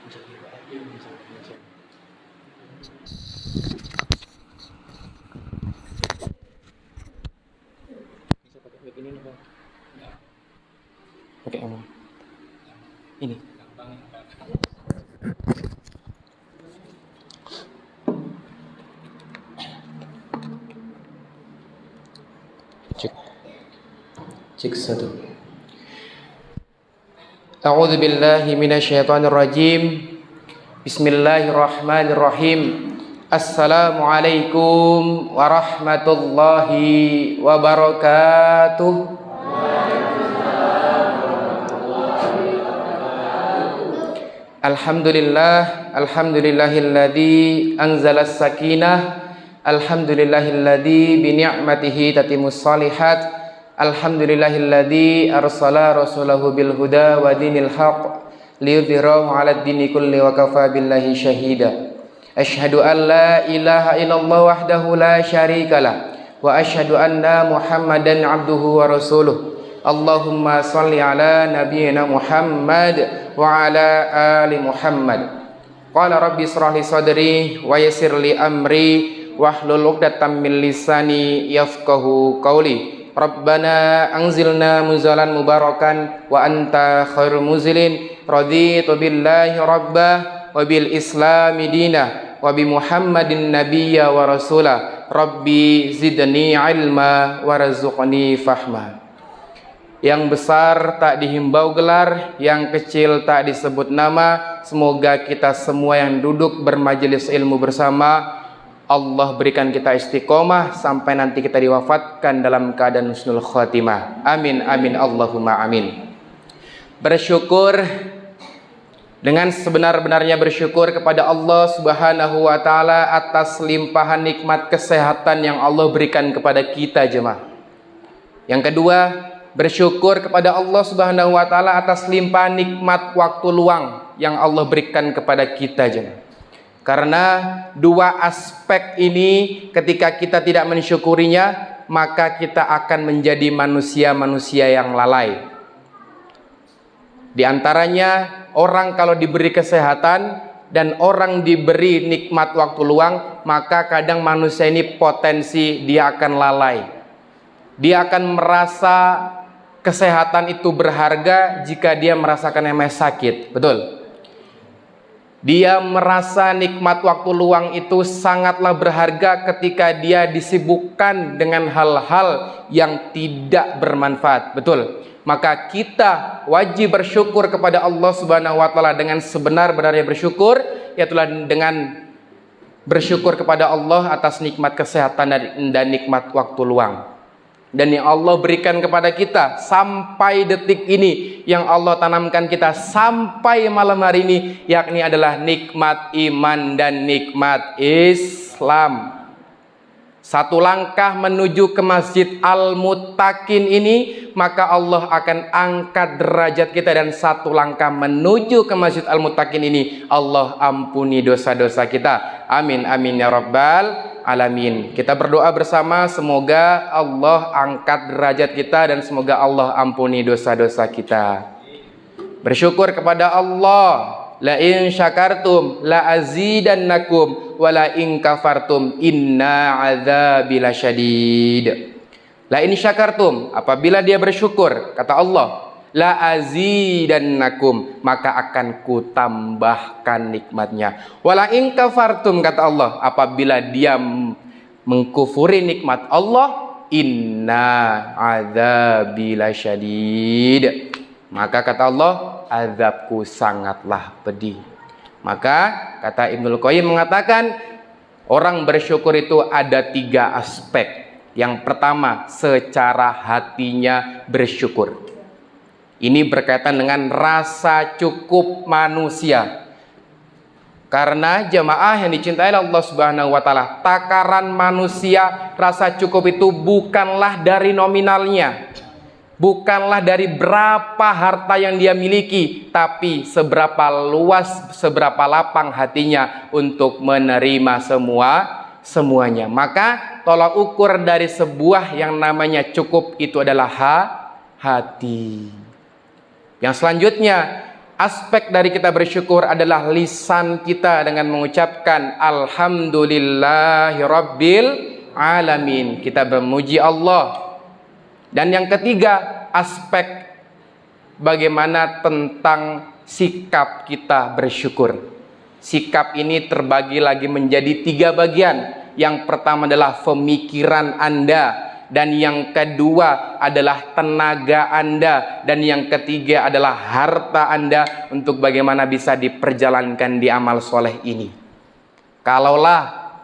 Oke, ini. Cek. Cek satu. A'udzu billahi minasyaitonir rajim. Bismillahirrahmanirrahim. Assalamualaikum warahmatullahi wabarakatuh. Alhamdulillahilladzi anzalas sakinah. Alhamdulillahilladzi bi ni'matihi tatimmus shalihat. Alhamdulillahilladzi arsala rasulahu bil huda wa dinil haqq liyudhhirahu 'alad dini kulli wa kafa billahi syahida. Asyhadu an la ilaha illallah wahdahu la syarikalah wa asyhadu anna Muhammadan 'abduhu wa rasuluh. Allahumma shalli ala nabiyyina Muhammad wa ala ali Muhammad. Qala rabbi ishrah li sadri wa yassir li amri wahlul 'uqdatam min lisani yafqahu qawli. Rabbana anzilna muzalan mubarakan wa anta khairul muzilin. Raditu billahi rabbah wa bil islami dinah wa bi Muhammadin nabiyya wa rasulah. Rabbi zidni ilma warzuqni fahma. Yang besar tak dihimbau gelar, yang kecil tak disebut nama. Semoga kita semua yang duduk bermajelis ilmu bersama, Allah berikan kita istiqomah sampai nanti kita diwafatkan dalam keadaan husnul khatimah. Amin amin Allahumma amin. Bersyukur dengan sebenar-benarnya bersyukur kepada Allah Subhanahu wa taala atas limpahan nikmat kesehatan yang Allah berikan kepada kita jemaah. Yang kedua, bersyukur kepada Allah Subhanahu wa taala atas limpahan nikmat waktu luang yang Allah berikan kepada kita jemaah. Karena dua aspek ini ketika kita tidak mensyukurinya, maka kita akan menjadi manusia-manusia yang lalai. Di antaranya orang kalau diberi kesehatan dan orang diberi nikmat waktu luang, maka kadang manusia ini potensi dia akan lalai. Dia akan merasa kesehatan itu berharga jika dia merasakan namanya sakit. Betul? Dia merasa nikmat waktu luang itu sangatlah berharga ketika dia disibukkan dengan hal-hal yang tidak bermanfaat. Betul? Maka kita wajib bersyukur kepada Allah Subhanahu wa taala dengan sebenar-benarnya bersyukur, yaitu dengan bersyukur kepada Allah atas nikmat kesehatan dan nikmat waktu luang. Dan yang Allah berikan kepada kita sampai detik ini, yang Allah tanamkan kita sampai malam hari ini, yakni adalah nikmat iman dan nikmat Islam. Satu langkah menuju ke Masjid Al-Muttaqin ini, maka Allah akan angkat derajat kita. Dan satu langkah menuju ke Masjid Al-Muttaqin ini, Allah ampuni dosa-dosa kita. Amin amin ya rabbal alamin. Kita berdoa bersama, semoga Allah angkat derajat kita dan semoga Allah ampuni dosa-dosa kita. Bersyukur kepada Allah. La in syakartum la azidannakum wa la in kafartum inna adzabi lasyadid. La in syakartum, apabila dia bersyukur, kata Allah, la azidannakum, maka akan kutambahkan nikmatnya. Wala in kafartum, kata Allah, apabila dia mengkufuri nikmat Allah, inna adzabi lasyadid, maka kata Allah, azabku sangatlah pedih. Maka kata Ibnul Qayyim mengatakan, orang bersyukur itu ada tiga aspek. Yang pertama, secara hatinya bersyukur. Ini berkaitan dengan rasa cukup manusia. Karena jemaah yang dicintai Allah Subhanahu wa taala, takaran manusia rasa cukup itu bukanlah dari nominalnya, bukanlah dari berapa harta yang dia miliki, tapi seberapa luas, seberapa lapang hatinya untuk menerima semuanya. Maka tolak ukur dari sebuah yang namanya cukup itu adalah hati. Yang selanjutnya, aspek dari kita bersyukur adalah lisan kita dengan mengucapkan alhamdulillahirabbil alamin. Kita memuji Allah. Dan yang ketiga, aspek bagaimana tentang sikap kita bersyukur. Sikap ini terbagi lagi menjadi 3 bagian. Yang pertama adalah pemikiran Anda, dan yang kedua adalah tenaga Anda, dan yang ketiga adalah harta Anda untuk bagaimana bisa diperjalankan di amal soleh ini. Kalaulah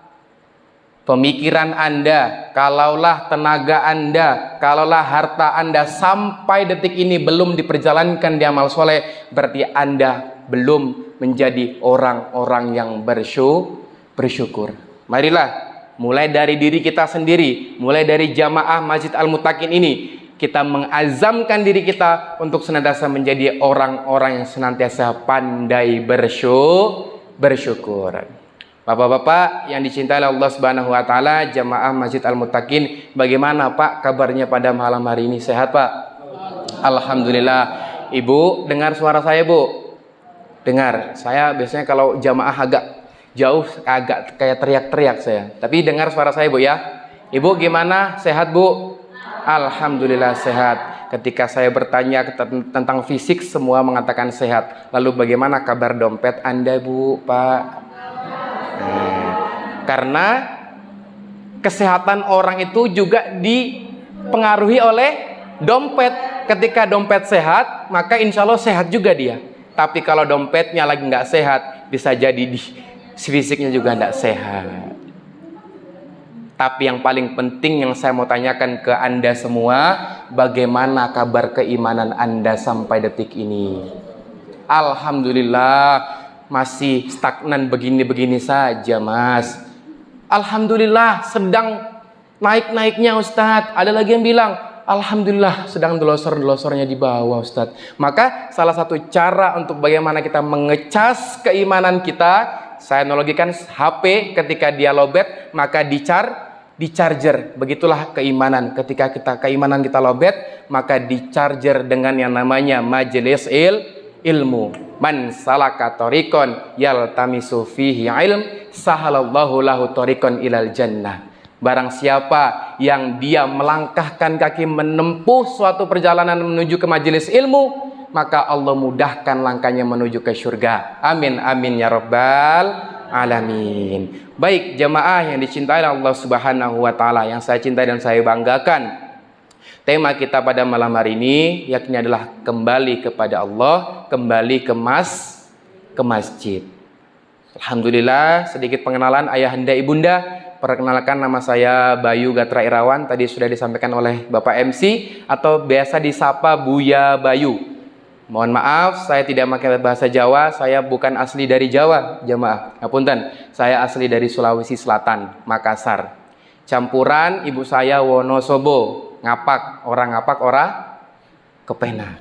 pemikiran Anda, kalaulah tenaga Anda, kalaulah harta Anda sampai detik ini belum diperjalankan di amal soleh, berarti Anda belum menjadi orang-orang yang bersyukur. Marilah mulai dari diri kita sendiri, mulai dari jamaah Masjid Al-Muttaqin ini, kita mengazamkan diri kita untuk senantiasa menjadi orang-orang yang senantiasa pandai bersyukur. Bapak-bapak yang dicintai Allah Subhanahu wa taala, jamaah Masjid Al-Muttaqin, bagaimana Pak kabarnya pada malam hari ini? Sehat Pak? Alhamdulillah. Ibu dengar suara saya, Bu? Dengar. Saya biasanya kalau jamaah agak jauh, agak kayak teriak-teriak saya. Tapi dengar suara saya, Bu ya. Ibu gimana? Sehat, Bu? Alhamdulillah sehat. Ketika saya bertanya tentang fisik, semua mengatakan sehat. Lalu bagaimana kabar dompet Anda, Bu, Pak? Karena kesehatan orang itu juga dipengaruhi oleh dompet. Ketika dompet sehat, maka insya Allah sehat juga dia. Tapi kalau dompetnya lagi nggak sehat, bisa jadi fisiknya juga tidak sehat. Tapi yang paling penting yang saya mau tanyakan ke Anda semua, bagaimana kabar keimanan Anda sampai detik ini? Alhamdulillah masih stagnan begini-begini saja, Mas. Alhamdulillah sedang naik-naiknya, Ustadz. Ada lagi yang bilang, alhamdulillah sedang delosor-delosornya di bawah, Ustadz. Maka salah satu cara untuk bagaimana kita mengecas keimanan kita, saya analogikan HP ketika dia lowbat, maka di-charger. Begitulah keimanan. Ketika keimanan kita lowbat, maka di-charger dengan yang namanya majelis ilmu. Man salaka tariqan yaltamisu fihi ilm, sahalallahu lahu tariqan ilal jannah. Barang siapa yang dia melangkahkan kaki menempuh suatu perjalanan menuju ke majelis ilmu, maka Allah mudahkan langkahnya menuju ke surga. Amin amin ya rabbal alamin. Baik jamaah yang dicintai Allah Subhanahu wa taala, yang saya cintai dan saya banggakan. Tema kita pada malam hari ini yakni adalah kembali kepada Allah, kembali ke masjid. Alhamdulillah, sedikit pengenalan ayahanda ibunda. Perkenalkan, nama saya Bayu Gatra Irawan. Tadi sudah disampaikan oleh Bapak MC atau biasa disapa Buya Bayu. Mohon maaf, saya tidak pakai bahasa Jawa. Saya bukan asli dari Jawa, jamaah. Ngapunten, saya asli dari Sulawesi Selatan, Makassar. Campuran ibu saya Wonosobo, Ngapak, orang Kepena.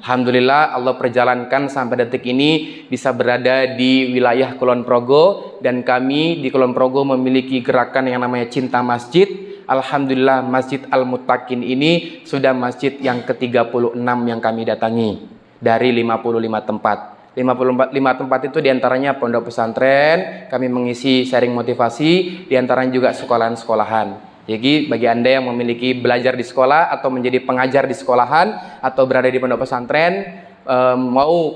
Alhamdulillah Allah perjalankan sampai detik ini bisa berada di wilayah Kulon Progo, dan kami di Kulon Progo memiliki gerakan yang namanya Cinta Masjid. Alhamdulillah Masjid Al-Muttaqin ini sudah masjid yang ke-36 yang kami datangi dari 55 tempat. 55 tempat itu diantaranya pondok pesantren, kami mengisi sharing motivasi, diantaranya juga sekolahan-sekolahan. Jadi bagi Anda yang memiliki belajar di sekolah atau menjadi pengajar di sekolahan atau berada di pondok pesantren,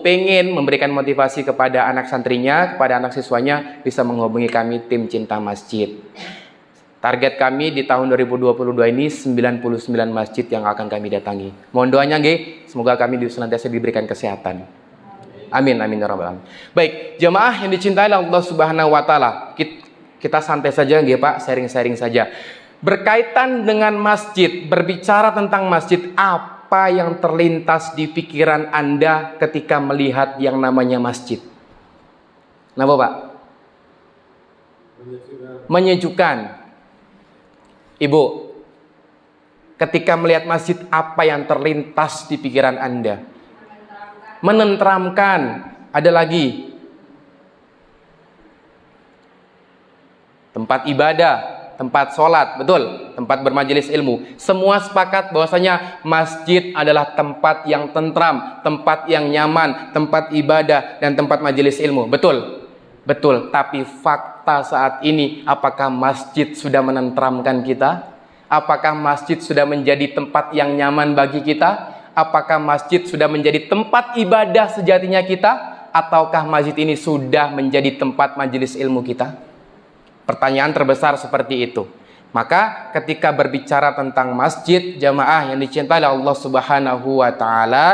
pengen memberikan motivasi kepada anak santrinya, kepada anak siswanya, bisa menghubungi kami tim Cinta Masjid. Target kami di tahun 2022 ini 99 masjid yang akan kami datangi. Mohon doanya nggih, semoga kami senantiasa diberikan kesehatan. Amin amin ya rabbal alamin. Baik, jemaah yang dicintai Allah Subhanahu wa taala, kita santai saja nggih Pak, sharing-sharing saja. Berkaitan dengan masjid, berbicara tentang masjid, apa yang terlintas di pikiran Anda ketika melihat yang namanya masjid? Kenapa Pak? Menyejukkan. Ibu, ketika melihat masjid, apa yang terlintas di pikiran Anda? Menenteramkan. Ada lagi tempat ibadah, tempat sholat, betul, tempat bermajelis ilmu. Semua sepakat bahwasanya masjid adalah tempat yang tentram, tempat yang nyaman, tempat ibadah dan tempat majelis ilmu. Betul, betul. Tapi fakta saat ini, apakah masjid sudah menentramkan kita? Apakah masjid sudah menjadi tempat yang nyaman bagi kita? Apakah masjid sudah menjadi tempat ibadah sejatinya kita? Ataukah masjid ini sudah menjadi tempat majelis ilmu kita? Pertanyaan terbesar seperti itu. Maka ketika berbicara tentang masjid, jamaah yang dicintai Allah Subhanahu wa taala,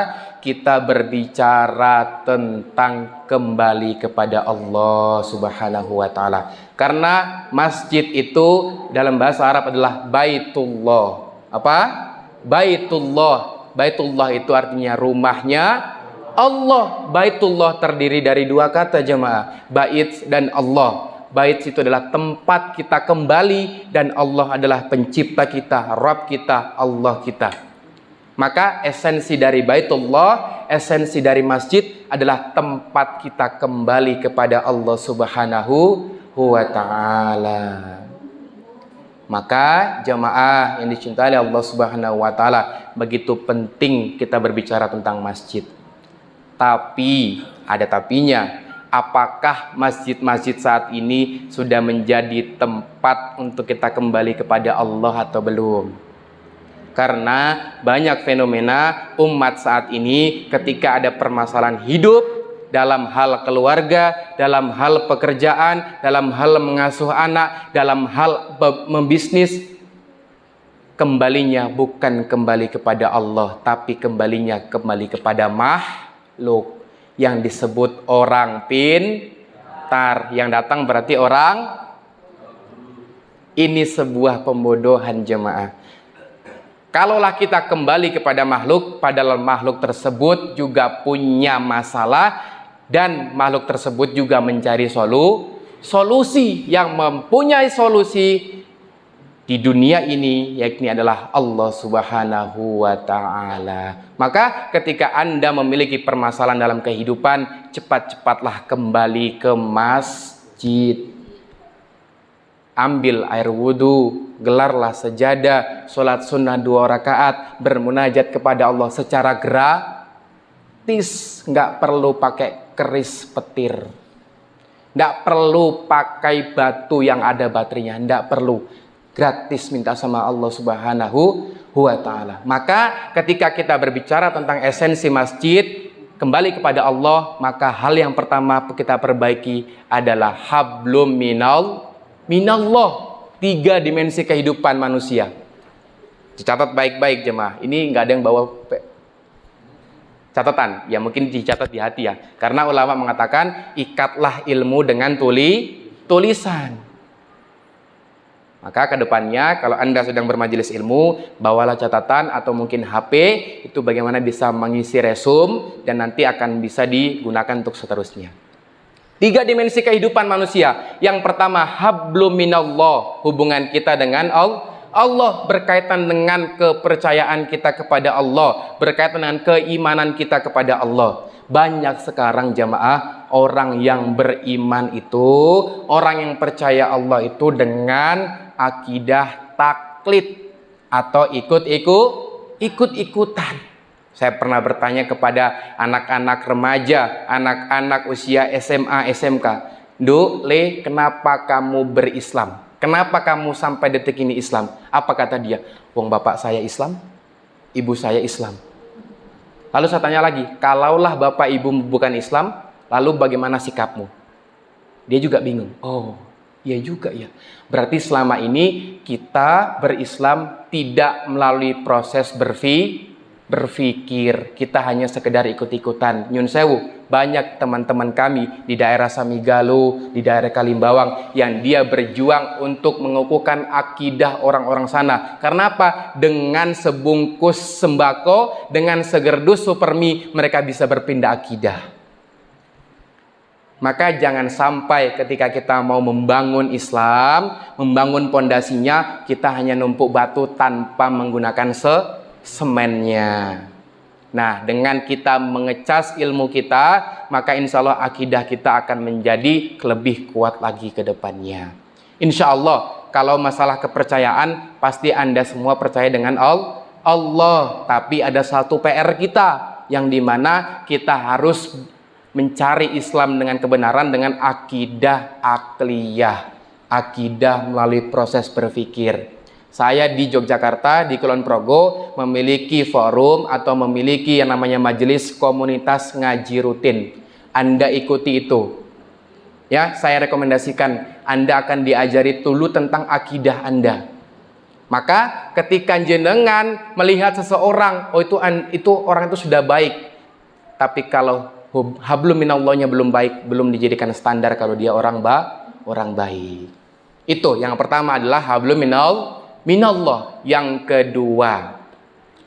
kita berbicara tentang kembali kepada Allah Subhanahu wa taala. Karena masjid itu dalam bahasa Arab adalah Baitullah. Apa? Baitullah. Baitullah itu artinya rumahnya Allah. Baitullah terdiri dari dua kata jemaah, bait dan Allah. Bait itu adalah tempat kita kembali dan Allah adalah pencipta kita, Rabb kita, Allah kita. Maka esensi dari Baitullah, esensi dari masjid adalah tempat kita kembali kepada Allah Subhanahu wa taala. Maka jemaah yang dicintai Allah Subhanahu wa taala, begitu penting kita berbicara tentang masjid. Tapi, ada tapinya, apakah masjid-masjid saat ini sudah menjadi tempat untuk kita kembali kepada Allah atau belum? Karena banyak fenomena umat saat ini ketika ada permasalahan hidup, dalam hal keluarga, dalam hal pekerjaan, dalam hal mengasuh anak, dalam hal membisnis, kembalinya bukan kembali kepada Allah, tapi kembalinya kembali kepada makhluk yang disebut orang pintar. Yang datang berarti orang. Ini sebuah pembodohan jemaah. Kalaulah kita kembali kepada makhluk, padahal makhluk tersebut juga punya masalah dan makhluk tersebut juga mencari solusi. Yang mempunyai solusi di dunia ini yakni adalah Allah Subhanahu wa taala. Maka ketika Anda memiliki permasalahan dalam kehidupan, cepat-cepatlah kembali ke masjid. Ambil air wudu, gelarlah sejadah, sholat sunnah 2 rakaat, bermunajat kepada Allah secara gratis. Nggak perlu pakai keris petir, nggak perlu pakai batu yang ada baterainya, nggak perlu. Gratis minta sama Allah Subhanahu wa ta'ala. Maka ketika kita berbicara tentang esensi masjid, kembali kepada Allah, maka hal yang pertama kita perbaiki adalah hablum minallah. 3 dimensi kehidupan manusia. Dicatat baik-baik jemaah. Ini nggak ada yang bawa catatan. Ya mungkin dicatat di hati ya. Karena ulama mengatakan ikatlah ilmu dengan tulisan. Maka kedepannya kalau Anda sedang bermajelis ilmu, bawalah catatan atau mungkin HP, itu bagaimana bisa mengisi resume dan nanti akan bisa digunakan untuk seterusnya. 3 dimensi kehidupan manusia. Yang pertama, hablum minallah, hubungan kita dengan Allah, berkaitan dengan kepercayaan kita kepada Allah, berkaitan dengan keimanan kita kepada Allah. Banyak sekarang jamaah orang yang beriman itu, orang yang percaya Allah itu dengan akidah taklid atau ikut-ikutan. Saya pernah bertanya kepada anak-anak remaja, anak-anak usia SMA, SMK, Le, kenapa kamu berislam? Kenapa kamu sampai detik ini Islam? Apa kata dia? Wong bapak saya Islam, ibu saya Islam. Lalu saya tanya lagi, kalaulah bapak ibu bukan Islam, lalu bagaimana sikapmu? Dia juga bingung. Oh, iya juga ya. Berarti selama ini kita berislam tidak melalui proses berpikir, kita hanya sekedar ikut-ikutan. Nyun sewu, banyak teman-teman kami di daerah Samigaluh, di daerah Kalimbawang yang dia berjuang untuk mengukuhkan akidah orang-orang sana. Karena apa? Dengan sebungkus sembako, dengan segerdus supermi, mereka bisa berpindah akidah. Maka jangan sampai ketika kita mau membangun Islam, membangun pondasinya, kita hanya numpuk batu tanpa menggunakan semennya. Nah, dengan kita mengecas ilmu kita, maka insya Allah akidah kita akan menjadi lebih kuat lagi ke depannya. Insya Allah, kalau masalah kepercayaan pasti Anda semua percaya dengan Allah. Tapi ada satu PR kita, yang dimana kita harus mencari Islam dengan kebenaran dengan akidah akliyah, akidah melalui proses berpikir. Saya di Yogyakarta, di Kulon Progo, memiliki forum atau memiliki yang namanya majelis komunitas ngaji rutin. Anda ikuti itu. Ya, saya rekomendasikan Anda akan diajari dulu tentang akidah Anda. Maka ketika jenengan melihat seseorang, oh itu orang itu sudah baik. Tapi kalau hablum minallahnya belum baik, belum dijadikan standar kalau dia orang baik. Itu yang pertama adalah hablum minallah. Yang kedua,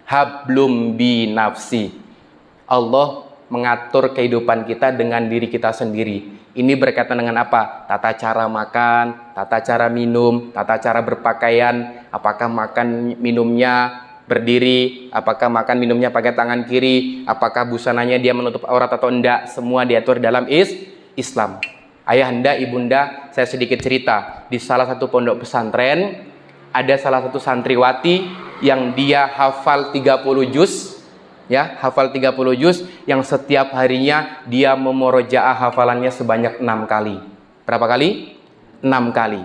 hablum binafsi. Allah mengatur kehidupan kita dengan diri kita sendiri. Ini berkaitan dengan apa? Tata cara makan, tata cara minum, tata cara berpakaian. Apakah makan minumnya berdiri, apakah makan minumnya pakai tangan kiri, apakah busananya dia menutup aurat atau enggak. Semua diatur dalam Islam. Ayahanda, ibunda, saya sedikit cerita. Di salah satu pondok pesantren, ada salah satu santriwati yang dia hafal 30 juz. Ya, hafal 30 juz yang setiap harinya dia memurojaah hafalannya sebanyak 6 kali. Berapa kali? 6 kali.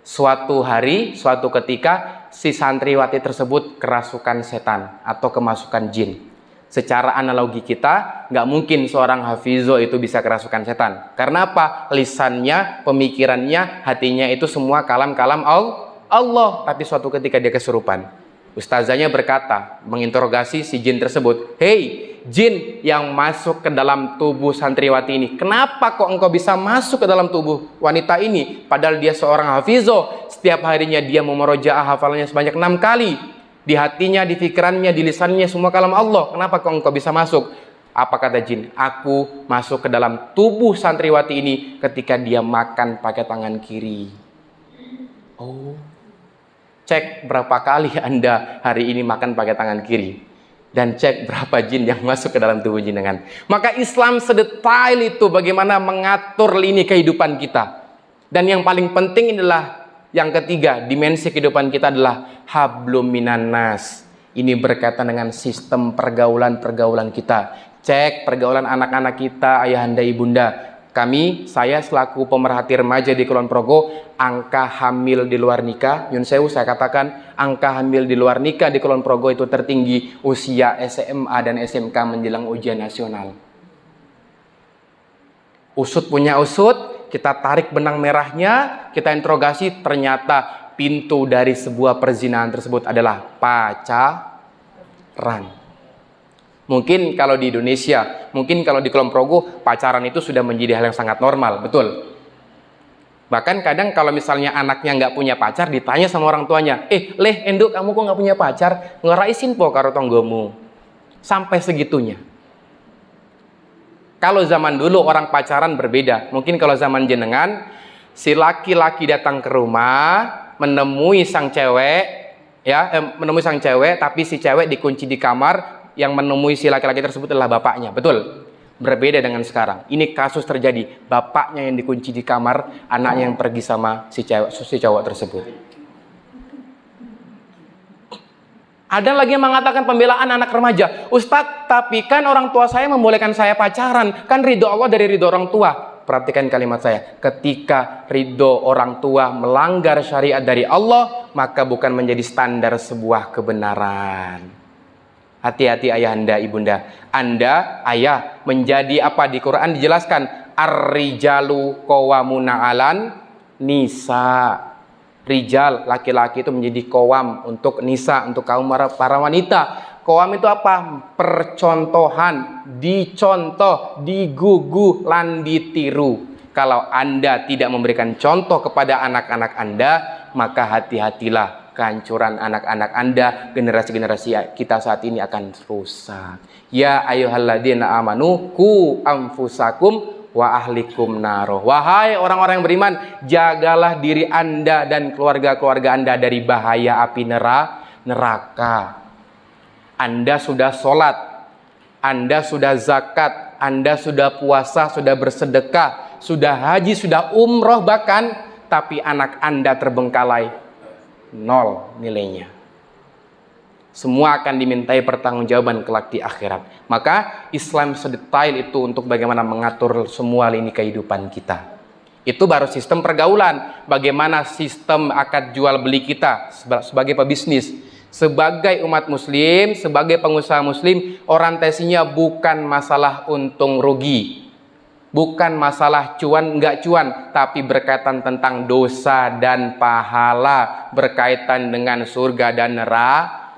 Suatu hari, suatu ketika si santriwati tersebut kerasukan setan atau kemasukan jin. Secara analogi kita, nggak mungkin seorang hafizo itu bisa kerasukan setan. Karena apa? Lisannya, pemikirannya, hatinya itu semua kalam-kalam Allah. Tapi suatu ketika dia kesurupan. Ustazanya berkata, menginterogasi si jin tersebut, "Hei, jin yang masuk ke dalam tubuh santriwati ini, kenapa kok engkau bisa masuk ke dalam tubuh wanita ini? Padahal dia seorang hafizo, setiap harinya dia memurojaah hafalannya sebanyak 6 kali. Di hatinya, di pikirannya, di lisannya, semua kalam Allah. Kenapa kok engkau bisa masuk?" Apa kata jin? "Aku masuk ke dalam tubuh santriwati ini ketika dia makan pakai tangan kiri." Oh. Cek berapa kali Anda hari ini makan pakai tangan kiri. Dan cek berapa jin yang masuk ke dalam tubuh jenengan. Maka Islam sedetail itu bagaimana mengatur lini kehidupan kita. Dan yang paling penting adalah yang ketiga, dimensi kehidupan kita adalah hablum minan nas. Ini berkaitan dengan sistem pergaulan-pergaulan kita. Cek pergaulan anak-anak kita, ayahanda, ibunda. Saya selaku pemerhati remaja di Kulon Progo, angka hamil di luar nikah, Yun Sewu saya katakan, angka hamil di luar nikah di Kulon Progo itu tertinggi usia SMA dan SMK menjelang ujian nasional. Usut punya usut, kita tarik benang merahnya, kita interogasi, ternyata pintu dari sebuah perzinahan tersebut adalah pacaran. Mungkin kalau di Indonesia, mungkin kalau di Kulon Progo, pacaran itu sudah menjadi hal yang sangat normal, betul. Bahkan kadang kalau misalnya anaknya nggak punya pacar, ditanya sama orang tuanya, Leh, Enduk, kamu kok nggak punya pacar? Ngeraisin po karo tonggomu. Sampai segitunya. Kalau zaman dulu orang pacaran berbeda. Mungkin kalau zaman jenengan, si laki-laki datang ke rumah, menemui sang cewek, tapi si cewek dikunci di kamar. Yang menemui si laki-laki tersebut adalah bapaknya, betul. Berbeda dengan sekarang. Ini kasus terjadi, bapaknya yang dikunci di kamar, anaknya yang pergi sama si cowok tersebut. Ada lagi yang mengatakan pembelaan anak remaja, "Ustadz, tapi kan orang tua saya membolehkan saya pacaran, kan ridho Allah dari ridho orang tua." Perhatikan kalimat saya, ketika ridho orang tua melanggar syariat dari Allah, maka bukan menjadi standar sebuah kebenaran. Hati-hati ayahanda, ibunda. Anda, ayah, menjadi apa di Quran dijelaskan? Ar-rijalu qawwamuna 'alan nisa. Rijal, laki-laki itu menjadi qawam untuk nisa, untuk kaum para wanita. Qawam itu apa? Percontohan, dicontoh, digugu, lan ditiru. Kalau Anda tidak memberikan contoh kepada anak-anak Anda, maka hati-hatilah. Kehancuran anak-anak Anda, generasi-generasi kita saat ini akan rusak. Ya ayyuhalladzina amanu qu anfusakum wa ahlikum naro. Wahai orang-orang yang beriman, jagalah diri Anda dan keluarga-keluarga Anda dari bahaya api neraka. Anda sudah sholat, Anda sudah zakat, Anda sudah puasa, sudah bersedekah, sudah haji, sudah umroh bahkan, tapi anak Anda terbengkalai, nol nilainya. Semua akan dimintai pertanggungjawaban kelak di akhirat. Maka Islam sedetail itu untuk bagaimana mengatur semua lini kehidupan kita. Itu baru sistem pergaulan. Bagaimana sistem akad jual beli kita sebagai pebisnis. Sebagai umat muslim, sebagai pengusaha muslim, orientasinya bukan masalah untung rugi. Bukan masalah cuan enggak cuan, tapi berkaitan tentang dosa dan pahala, berkaitan dengan surga dan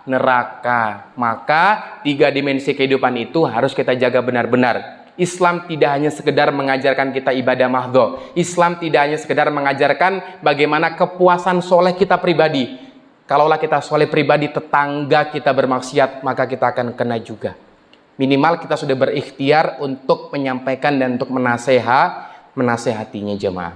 neraka. Maka 3 dimensi kehidupan itu harus kita jaga benar-benar. Islam tidak hanya sekedar mengajarkan kita ibadah mahdho. Islam tidak hanya sekedar mengajarkan bagaimana kepuasan soleh kita pribadi. Kalaulah kita soleh pribadi, tetangga kita bermaksiat, maka kita akan kena juga. Minimal kita sudah berikhtiar untuk menyampaikan dan untuk menasehatinya jemaah.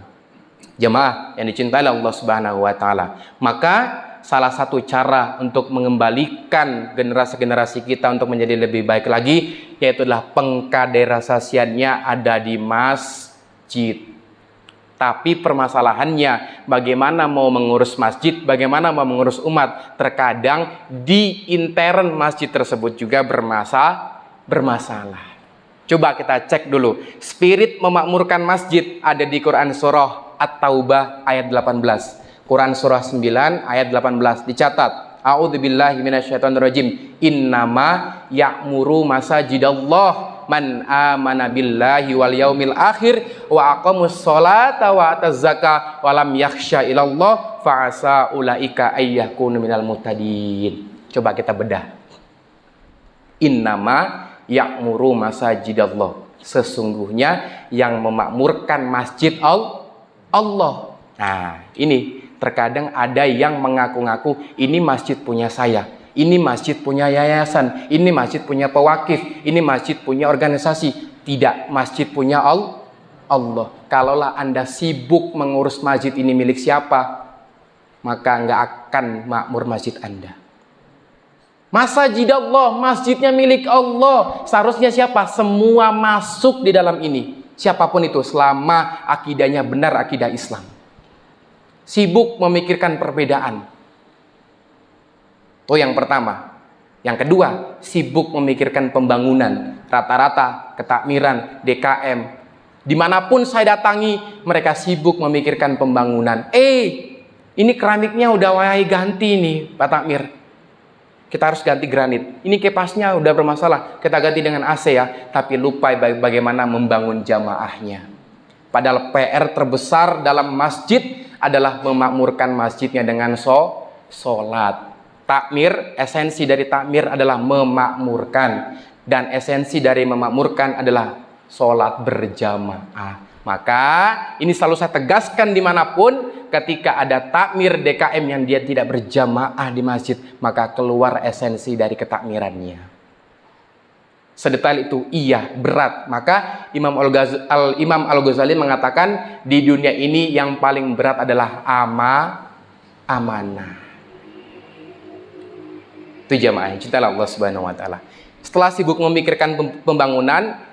Jemaah yang dicintai Allah Subhanahu wa taala. Maka salah satu cara untuk mengembalikan generasi-generasi kita untuk menjadi lebih baik lagi, yaitu adalah pengkaderisasiannya ada di masjid. Tapi permasalahannya, bagaimana mau mengurus masjid, bagaimana mau mengurus umat, terkadang di intern masjid tersebut juga bermasalah. Coba kita cek dulu. Spirit memakmurkan masjid ada di Quran surah At-Taubah ayat 18. Quran surah 9 ayat 18 dicatat. A'udzubillahi minasyaitonirrajim. Innama ya'muru masajidallah man amana billahi wal yaumil akhir wa aqamus sholata wa ataz zakah wa lam yakhsha ilallah fa asa ulaika ayyakunu minal muhtadin. Coba kita bedah. Innama ya'muru masajidallah, sesungguhnya yang memakmurkan masjid Allah. Nah, ini terkadang ada yang mengaku-ngaku ini masjid punya saya, ini masjid punya yayasan, ini masjid punya pewakif, ini masjid punya organisasi. Tidak, masjid punya Allah. Kalaulah Anda sibuk mengurus masjid ini milik siapa, maka nggak akan makmur masjid Anda. Masajidallah, masjidnya milik Allah. Seharusnya siapa? Semua masuk di dalam ini. Siapapun itu, selama akidahnya benar, akidah Islam. Sibuk memikirkan perbedaan. Itu yang pertama. Yang kedua, sibuk memikirkan pembangunan. Rata-rata, ketakmiran, DKM. Dimanapun saya datangi, mereka sibuk memikirkan pembangunan. Ini keramiknya udah wayai ganti nih, Pak Takmir. Kita harus ganti granit. Ini kipasnya udah bermasalah. Kita ganti dengan AC ya. Tapi lupa bagaimana membangun jamaahnya. Padahal PR terbesar dalam masjid adalah memakmurkan masjidnya dengan sholat. Takmir, esensi dari takmir adalah memakmurkan. Dan esensi dari memakmurkan adalah sholat berjamaah. Maka ini selalu saya tegaskan dimanapun. Ketika ada takmir DKM yang dia tidak berjamaah di masjid, maka keluar esensi dari ketakmirannya. Sedetail itu, iya, berat. Maka Imam Al-Ghazali mengatakan di dunia ini yang paling berat adalah amanah. Itu jamaah yang cinta Allah Subhanahu wa taala. Setelah sibuk memikirkan pembangunan,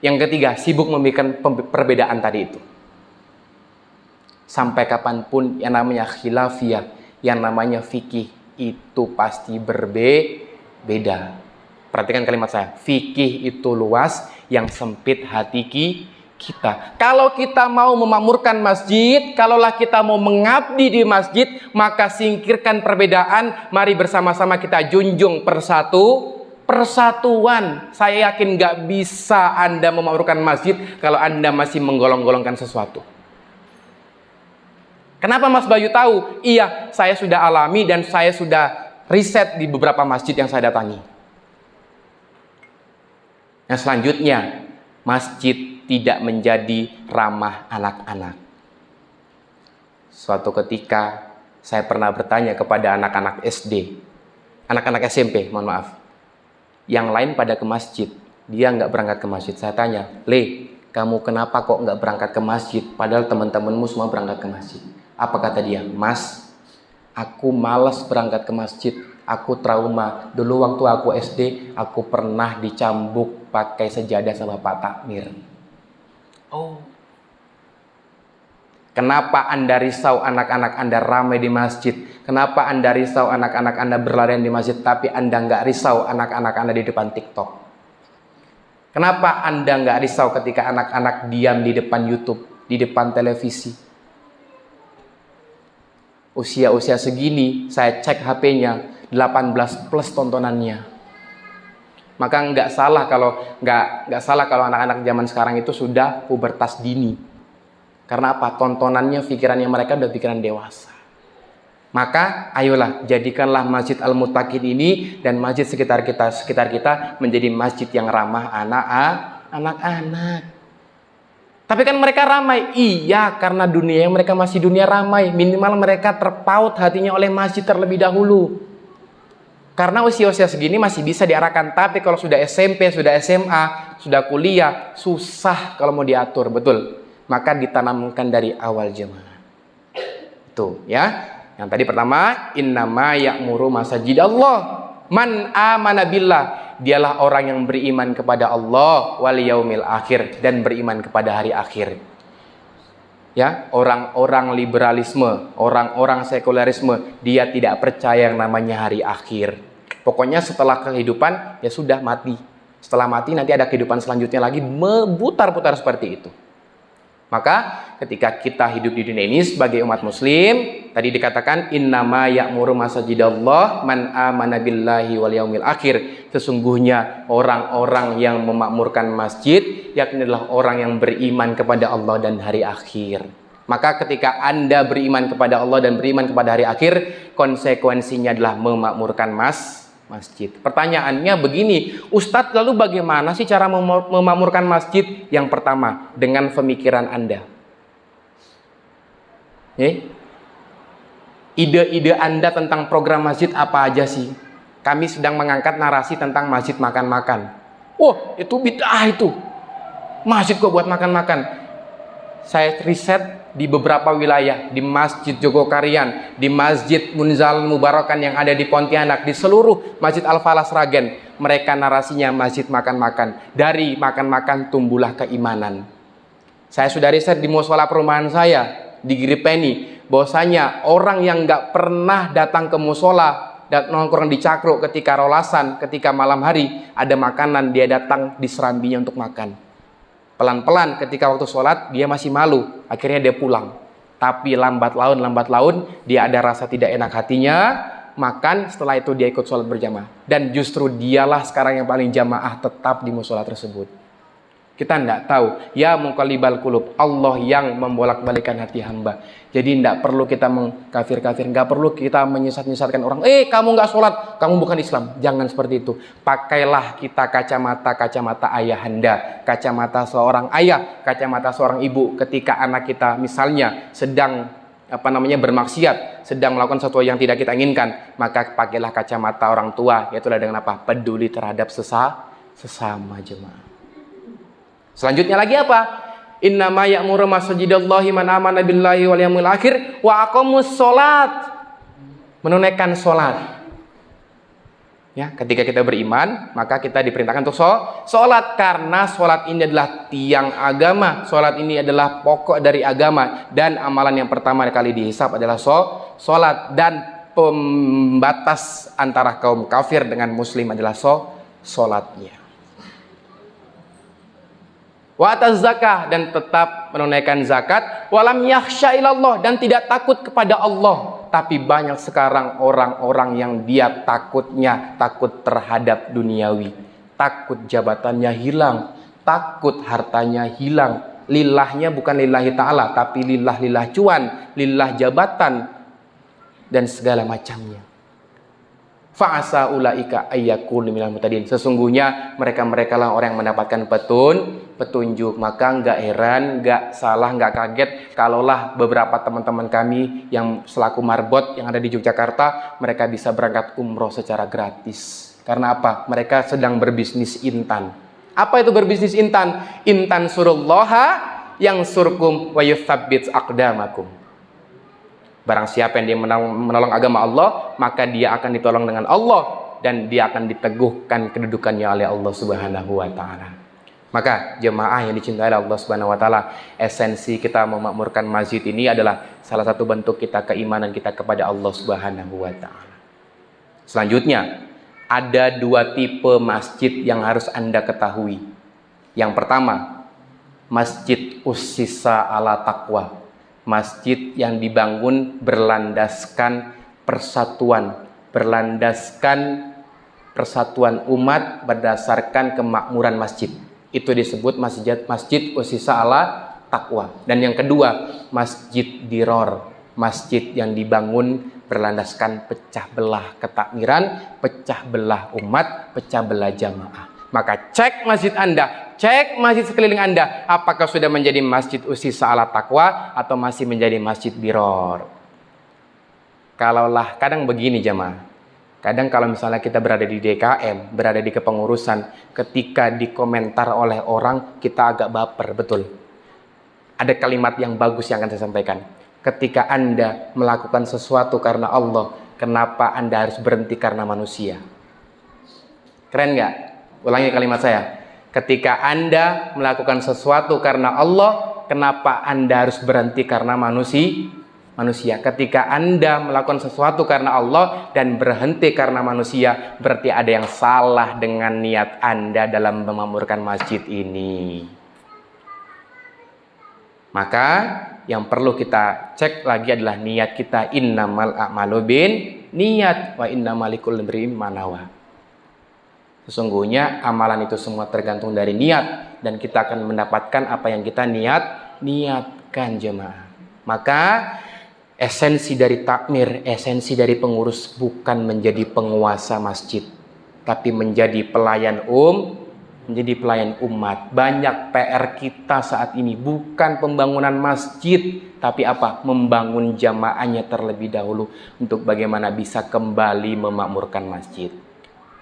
yang ketiga, sibuk memikirkan perbedaan tadi itu. Sampai kapanpun yang namanya khilafiyah, yang namanya fikih itu pasti berbeda. Perhatikan kalimat saya, fikih itu luas, yang sempit hati kita. Kalau kita mau memakmurkan masjid, kalaulah kita mau mengabdi di masjid, maka singkirkan perbedaan, mari bersama-sama kita junjung persatuan. Saya yakin gak bisa Anda memakmurkan masjid kalau Anda masih menggolong-golongkan sesuatu. Kenapa Mas Bayu tahu? Iya, saya sudah alami dan saya sudah riset di beberapa masjid yang saya datangi. Yang selanjutnya, masjid tidak menjadi ramah anak-anak. Suatu ketika, saya pernah bertanya kepada anak-anak SD, anak-anak SMP, mohon maaf. Yang lain pada ke masjid, dia nggak berangkat ke masjid. Saya tanya, kamu kenapa kok nggak berangkat ke masjid? Padahal teman-temanmu semua berangkat ke masjid. Apa kata dia? Mas, aku malas berangkat ke masjid. Aku trauma. Dulu waktu aku SD, aku pernah dicambuk pakai sejadah sama Pak Takmir. Oh. Kenapa Anda risau anak-anak Anda ramai di masjid? Kenapa Anda risau anak-anak Anda berlarian di masjid, tapi Anda nggak risau anak-anak Anda di depan TikTok? Kenapa Anda nggak risau ketika anak-anak diam di depan YouTube, di depan televisi? Usia-usia segini, saya cek HP-nya, 18 plus tontonannya. Maka nggak salah kalau anak-anak zaman sekarang itu sudah pubertas dini. Karena apa? Tontonannya, pikirannya mereka udah pikiran dewasa. Maka ayolah jadikanlah Masjid Al-Muttaqin ini dan masjid sekitar kita menjadi masjid yang ramah anak-anak. Tapi kan mereka ramai. Iya, karena dunia mereka masih dunia ramai. Minimal mereka terpaut hatinya oleh masjid terlebih dahulu. Karena usia-usia segini masih bisa diarahkan. Tapi kalau sudah SMP, sudah SMA, sudah kuliah, susah kalau mau diatur, betul. Maka ditanamkan dari awal jemaah. Itu ya. Yang tadi pertama, innama ya'muru masajidallah man amana billah. Dialah orang yang beriman kepada Allah wal yaumil akhir dan beriman kepada hari akhir. Ya, orang-orang liberalisme, orang-orang sekularisme, dia tidak percaya yang namanya hari akhir. Pokoknya setelah kehidupan ya sudah mati. Setelah mati nanti ada kehidupan selanjutnya lagi, berputar-putar seperti itu. Maka ketika kita hidup di dunia ini sebagai umat muslim, tadi dikatakan innama ya'muru masajidallah man amana billahi wal yaumil akhir. Sesungguhnya orang-orang yang memakmurkan masjid yakni adalah orang yang beriman kepada Allah dan hari akhir. Maka ketika Anda beriman kepada Allah dan beriman kepada hari akhir, konsekuensinya adalah memakmurkan masjid. Pertanyaannya begini, Ustadz, lalu bagaimana sih cara memakmurkan masjid? Yang pertama, dengan pemikiran Anda. Ide-ide Anda tentang program masjid apa aja sih? Kami sedang mengangkat narasi tentang masjid makan-makan. Oh, itu bid'ah itu. Masjid kok buat makan-makan. Saya riset di beberapa wilayah, di Masjid Jogokarian, di Masjid Munzal Mubarakan yang ada di Pontianak, di seluruh Masjid Al-Falah Sragen, mereka narasinya masjid makan-makan. Dari makan-makan tumbuhlah keimanan. Saya sudah riset di musola perumahan saya di Giripeni, bahwasanya orang yang nggak pernah datang ke musola dan nongkrong di Cakro ketika rolasan, ketika malam hari ada makanan, dia datang di serambinya untuk makan. Pelan-pelan ketika waktu sholat dia masih malu, akhirnya dia pulang. Tapi lambat laun dia ada rasa tidak enak hatinya, makan, setelah itu dia ikut sholat berjamaah. Dan justru dialah sekarang yang paling jamaah tetap di musola tersebut. Kita tidak tahu, ya muqallibal qulub, Allah yang membolak-balikan hati hamba. Jadi tidak perlu kita mengkafir-kafir, nggak perlu kita menyesat-nyesatkan orang. Kamu nggak sholat, kamu bukan Islam. Jangan seperti itu. Pakailah kita kacamata ayahanda, kacamata seorang ayah, kacamata seorang ibu. Ketika anak kita misalnya sedang bermaksiat, sedang melakukan sesuatu yang tidak kita inginkan, maka pakailah kacamata orang tua, yaitu dengan apa? Peduli terhadap sesama jemaah. Selanjutnya lagi apa? Innama ya'muru masajidallahi man amana billahi wal yaumil akhir wa aqamus sholat. Menunaikan sholat. Ya, ketika kita beriman, maka kita diperintahkan untuk sholat, karena sholat ini adalah tiang agama. Sholat ini adalah pokok dari agama, dan amalan yang pertama kali dihisab adalah sholat, dan pembatas antara kaum kafir dengan muslim adalah sholatnya. Wa ataz zakah, dan tetap menunaikan zakat, walam yakhsha ilallah, dan tidak takut kepada Allah. Tapi banyak sekarang orang-orang yang dia takut terhadap duniawi, takut jabatannya hilang, takut hartanya hilang. Lillahnya bukan lillahi ta'ala, tapi lillah cuan, lillah jabatan, dan segala macamnya. Fa'asa ulaika ayyakunu minal mutadin. Sesungguhnya mereka lah orang yang mendapatkan petunjuk. Maka nggak heran, nggak salah, nggak kaget kalaulah beberapa teman-teman kami yang selaku marbot yang ada di Yogyakarta, mereka bisa berangkat umroh secara gratis. Karena apa? Mereka sedang berbisnis intan. Apa itu berbisnis intan? Intan surullaha yang surkum wa yuthabbit aqdamakum. Barang siapa yang dia menolong agama Allah, maka dia akan ditolong dengan Allah, dan dia akan diteguhkan kedudukannya oleh Allah Subhanahu wa ta'ala. Maka jemaah yang dicintai Allah Subhanahu wa taala, esensi kita memakmurkan masjid ini adalah salah satu bentuk kita keimanan kita kepada Allah Subhanahu wa taala. Selanjutnya, ada 2 tipe masjid yang harus Anda ketahui. Yang pertama, masjid ussisa ala taqwa. Masjid yang dibangun berlandaskan persatuan, berlandaskan persatuan umat berdasarkan kemakmuran masjid. Itu disebut masjid ussisa ala taqwa. Dan yang kedua, masjid diror, masjid yang dibangun berlandaskan pecah belah ketakmiran, pecah belah umat, pecah belah jamaah. Maka cek masjid Anda, cek masjid sekeliling Anda, apakah sudah menjadi masjid ussisa ala taqwa atau masih menjadi masjid diror. Kalaulah kadang begini jamaah, kadang kalau misalnya kita berada di DKM, berada di kepengurusan, ketika dikomentar oleh orang, kita agak baper, betul. Ada kalimat yang bagus yang akan saya sampaikan. Ketika Anda melakukan sesuatu karena Allah, kenapa Anda harus berhenti karena manusia? Keren nggak? Ulangi kalimat saya. Ketika Anda melakukan sesuatu karena Allah, kenapa Anda harus berhenti karena manusia? Ketika Anda melakukan sesuatu karena Allah dan berhenti karena manusia, berarti ada yang salah dengan niat Anda dalam memakmurkan masjid ini. Maka yang perlu kita cek lagi adalah niat kita. Innamal a'malu bin niat wa innamal likulli imri'in ma nawa. Sesungguhnya amalan itu semua tergantung dari niat, dan kita akan mendapatkan apa yang kita niatkan jemaah. Maka esensi dari takmir, esensi dari pengurus bukan menjadi penguasa masjid, tapi menjadi pelayan menjadi pelayan umat. Banyak PR kita saat ini bukan pembangunan masjid, tapi apa? Membangun jamaahnya terlebih dahulu untuk bagaimana bisa kembali memakmurkan masjid.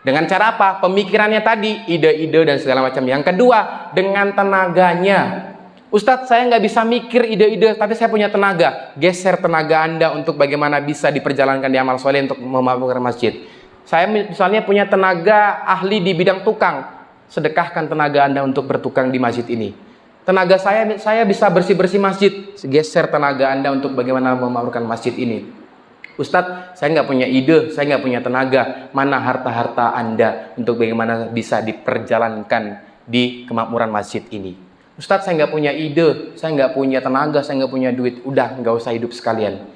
Dengan cara apa? Pemikirannya tadi, ide-ide dan segala macam. Yang kedua, dengan tenaganya. Ustadz, saya nggak bisa mikir ide-ide, tapi saya punya tenaga. Geser tenaga Anda untuk bagaimana bisa diperjalankan di amal soleh untuk memakmurkan masjid. Saya misalnya punya tenaga ahli di bidang tukang. Sedekahkan tenaga Anda untuk bertukang di masjid ini. Tenaga saya bisa bersih-bersih masjid. Geser tenaga Anda untuk bagaimana memakmurkan masjid ini. Ustadz, saya nggak punya ide, saya nggak punya tenaga. Mana harta-harta Anda untuk bagaimana bisa diperjalankan di kemakmuran masjid ini? Ustadz, saya nggak punya ide, saya nggak punya tenaga, saya nggak punya duit. Udah, nggak usah hidup sekalian.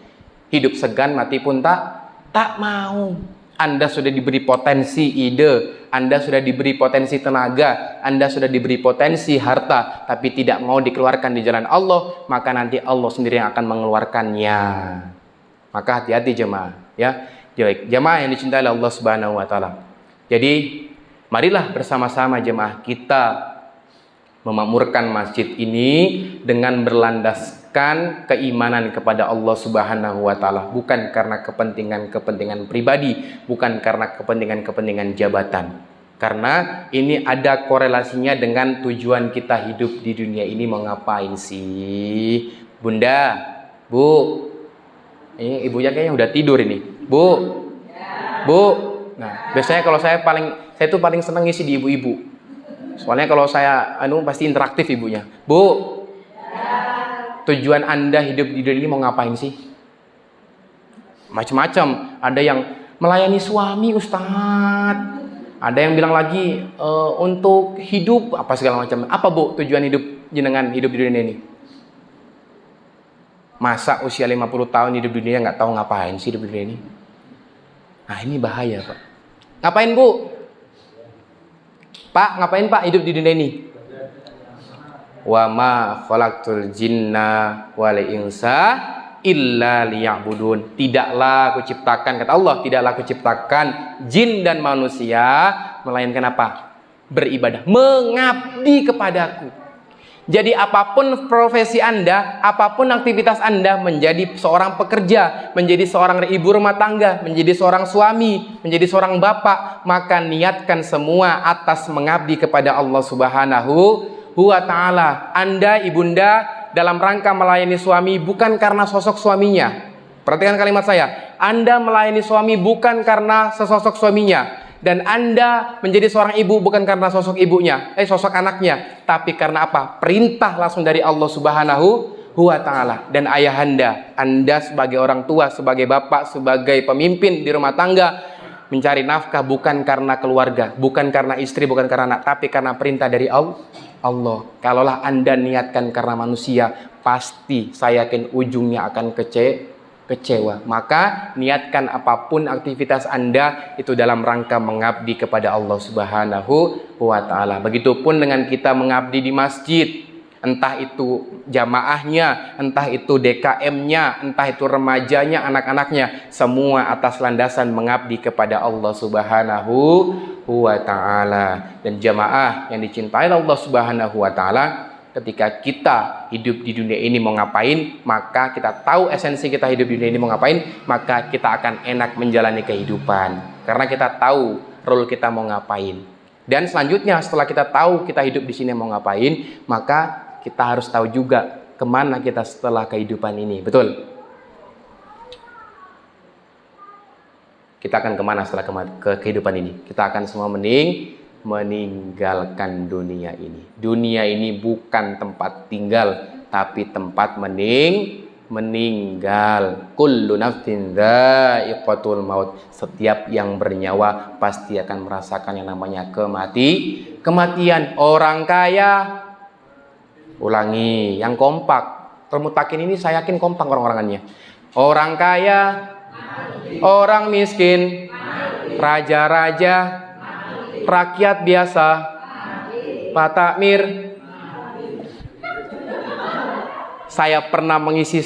Hidup segan, mati pun tak mau. Anda sudah diberi potensi ide, Anda sudah diberi potensi tenaga, Anda sudah diberi potensi harta, tapi tidak mau dikeluarkan di jalan Allah, maka nanti Allah sendiri yang akan mengeluarkannya. Maka hati-hati jemaah, ya. Jemaah yang dicintai Allah Subhanahu wa taala. Jadi, marilah bersama-sama jemaah kita memakmurkan masjid ini dengan berlandaskan keimanan kepada Allah Subhanahu wa taala, bukan karena kepentingan-kepentingan pribadi, bukan karena kepentingan-kepentingan jabatan. Karena ini ada korelasinya dengan tujuan kita hidup di dunia ini mau ngapain sih? Bunda, Bu. Ini ibunya kayaknya udah tidur ini. Bu. Nah, biasanya kalau saya tuh paling senang ngisi di ibu-ibu. Soalnya kalau saya pasti interaktif ibunya. Bu, tujuan Anda hidup di dunia ini mau ngapain sih? Macam-macam. Ada yang melayani suami, Ustadz. Ada yang bilang lagi untuk hidup apa segala macam. Apa Bu tujuan hidup jenengan hidup di dunia ini? Masa usia 50 tahun hidup di dunia nggak tahu ngapain sih hidup di dunia ini? Nah, ini bahaya, Pak. Ngapain, Bu? Pak, ngapain Pak hidup di dunia ini? Wa ma khalaqtul jinna wal insa illa liya'budun. Tidaklah aku ciptakan, kata Allah, tidaklah aku ciptakan jin dan manusia melainkan apa? Beribadah, mengabdi kepadaku. Jadi apapun profesi Anda, apapun aktivitas Anda, menjadi seorang pekerja, menjadi seorang ibu rumah tangga, menjadi seorang suami, menjadi seorang bapak, maka niatkan semua atas mengabdi kepada Allah Subhanahu wa ta'ala. Anda ibunda dalam rangka melayani suami bukan karena sosok suaminya. Perhatikan kalimat saya. Anda melayani suami bukan karena sesosok suaminya. Dan Anda menjadi seorang ibu bukan karena sosok ibunya, sosok anaknya, tapi karena apa? Perintah langsung dari Allah Subhanahu wa Ta'ala. Dan ayahanda, Anda sebagai orang tua, sebagai bapak, sebagai pemimpin di rumah tangga, mencari nafkah bukan karena keluarga, bukan karena istri, bukan karena anak, tapi karena perintah dari Allah. Kalaulah Anda niatkan karena manusia, pasti saya yakin ujungnya akan kecewa. Maka niatkan apapun aktivitas Anda itu dalam rangka mengabdi kepada Allah Subhanahu wa Ta'ala. Begitupun dengan kita mengabdi di masjid, entah itu jamaahnya, entah itu DKM-nya, entah itu remajanya, anak-anaknya, semua atas landasan mengabdi kepada Allah Subhanahu wa Ta'ala. Dan jamaah yang dicintai Allah Subhanahu wa Ta'ala, ketika kita hidup di dunia ini mau ngapain, maka kita tahu esensi kita hidup di dunia ini mau ngapain, maka kita akan enak menjalani kehidupan. Karena kita tahu role kita mau ngapain. Dan selanjutnya setelah kita tahu kita hidup di sini mau ngapain, maka kita harus tahu juga kemana kita setelah kehidupan ini. Betul? Kita akan kemana setelah kehidupan ini? Kita akan semua meninggalkan dunia ini. Dunia ini bukan tempat tinggal, tapi tempat meninggal. Kullu nafsin dha'iqatul maut. Setiap yang bernyawa pasti akan merasakan yang namanya kematian. Orang kaya, ulangi, yang kompak. Al-Mutakin ini saya yakin kompak orang-orangannya. Orang kaya, orang miskin, raja-raja, rakyat biasa, Pak Takmir. Saya pernah mengisi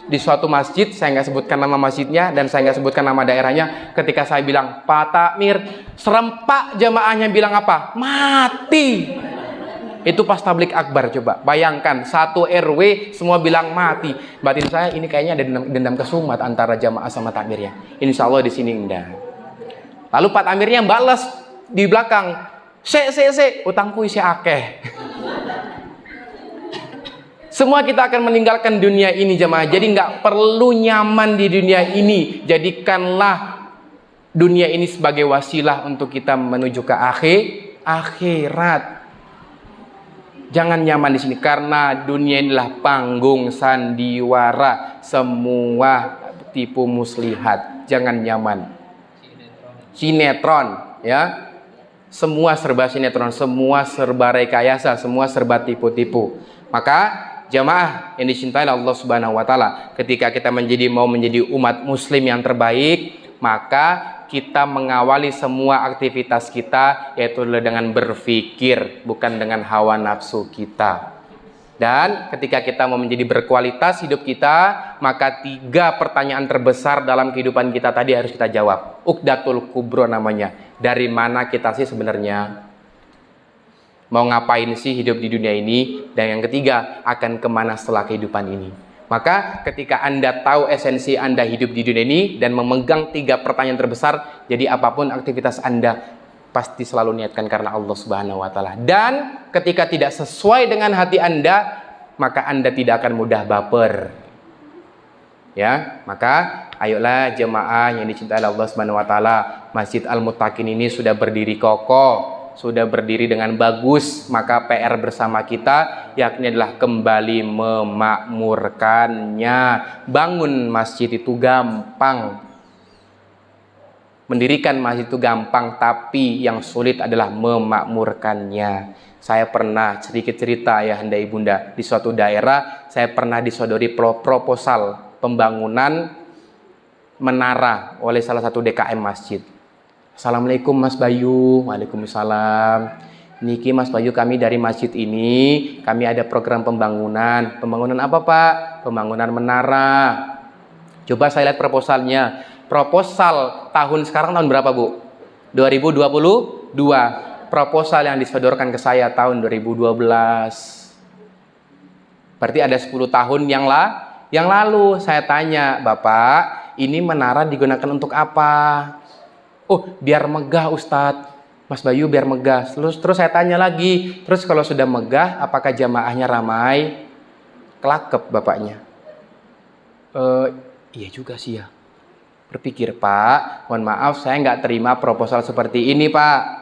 di suatu masjid, saya nggak sebutkan nama masjidnya dan saya nggak sebutkan nama daerahnya. Ketika saya bilang Pak Takmir, serempak jamaahnya bilang apa? Mati. Itu pas tablik akbar. Coba bayangkan, satu RW semua bilang mati. Batin saya ini kayaknya ada dendam kesumat antara jamaah sama takmirnya. Insya Allah di sini enggak. Lalu Pak Takmirnya balas di belakang, se utangku isi akeh. Semua kita akan meninggalkan dunia ini jemaah. Jadi nggak perlu nyaman di dunia ini. Jadikanlah dunia ini sebagai wasilah untuk kita menuju ke akhirat. Jangan nyaman di sini karena dunia inilah panggung sandiwara semua tipu muslihat. Jangan nyaman. Sinetron, ya. Semua serba sinetron, semua serba rekayasa, semua serba tipu-tipu. Maka jamaah yang dicintai Allah Subhanahu wa Ta'ala, ketika kita mau menjadi umat muslim yang terbaik, maka kita mengawali semua aktivitas kita yaitu dengan berpikir, bukan dengan hawa nafsu kita. Dan ketika kita mau menjadi berkualitas hidup kita, maka 3 pertanyaan terbesar dalam kehidupan kita tadi harus kita jawab. Uqdatul kubro namanya. Dari mana kita sih sebenarnya? Mau ngapain sih hidup di dunia ini? Dan yang ketiga, akan kemana setelah kehidupan ini? Maka ketika Anda tahu esensi Anda hidup di dunia ini dan memegang 3 pertanyaan terbesar, jadi apapun aktivitas Anda pasti selalu niatkan karena Allah Subhanahu wa Ta'ala. Dan ketika tidak sesuai dengan hati Anda, maka Anda tidak akan mudah baper. Ya, maka ayolah jemaah yang dicintai Allah Subhanahu wa Ta'ala, Masjid Al-Mutakin ini sudah berdiri kokoh, sudah berdiri dengan bagus, maka PR bersama kita yakni adalah kembali memakmurkannya. Bangun masjid itu gampang, mendirikan masjid itu gampang, tapi yang sulit adalah memakmurkannya. Saya pernah sedikit cerita ayahanda ibunda, di suatu daerah saya pernah disodori proposal pembangunan menara oleh salah satu DKM masjid. Assalamualaikum Mas Bayu. Waalaikumsalam. Niki Mas Bayu, kami dari masjid ini, kami ada program pembangunan. Pembangunan apa Pak? Pembangunan menara. Coba saya lihat proposalnya. Proposal tahun sekarang tahun berapa Bu? 2022. Proposal yang disodorkan ke saya tahun 2012. Berarti ada 10 tahun yang lalu. Saya tanya, Bapak, ini menara digunakan untuk apa? Oh, biar megah Ustadz. Mas Bayu, biar megah. Terus saya tanya lagi, terus kalau sudah megah, apakah jamaahnya ramai? Kelakep bapaknya. Iya juga sih ya. Berpikir, Pak, mohon maaf saya nggak terima proposal seperti ini, Pak.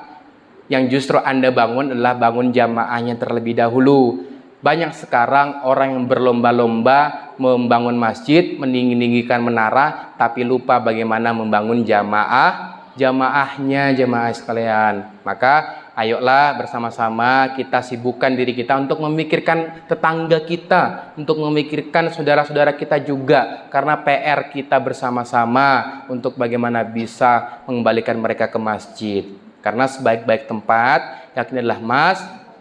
Yang justru Anda bangun adalah bangun jamaahnya terlebih dahulu. Banyak sekarang orang yang berlomba-lomba membangun masjid, meninggikan menara, tapi lupa bagaimana membangun jamaahnya jamaah sekalian. Maka ayolah bersama-sama kita sibukkan diri kita untuk memikirkan tetangga kita, untuk memikirkan saudara-saudara kita juga, karena PR kita bersama-sama untuk bagaimana bisa mengembalikan mereka ke masjid. Karena sebaik-baik tempat yakni adalah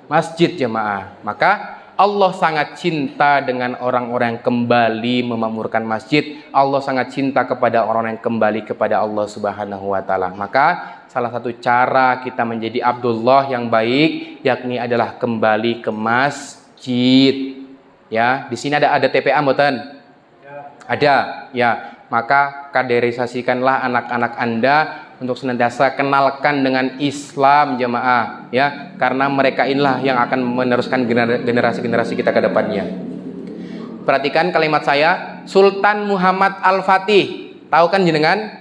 masjid jamaah. Maka Allah sangat cinta dengan orang-orang yang kembali memakmurkan masjid. Allah sangat cinta kepada orang yang kembali kepada Allah Subhanahu wa taala. Maka salah satu cara kita menjadi Abdullah yang baik yakni adalah kembali ke masjid. Ya, di sini ada TPA mboten? Ada, ya. Maka kaderisasikanlah anak-anak Anda untuk senantiasa kenalkan dengan Islam jamaah, ya, karena mereka inilah yang akan meneruskan generasi-generasi kita ke depannya. Perhatikan kalimat saya, Sultan Muhammad Al-Fatih. Tahu kan jenengan?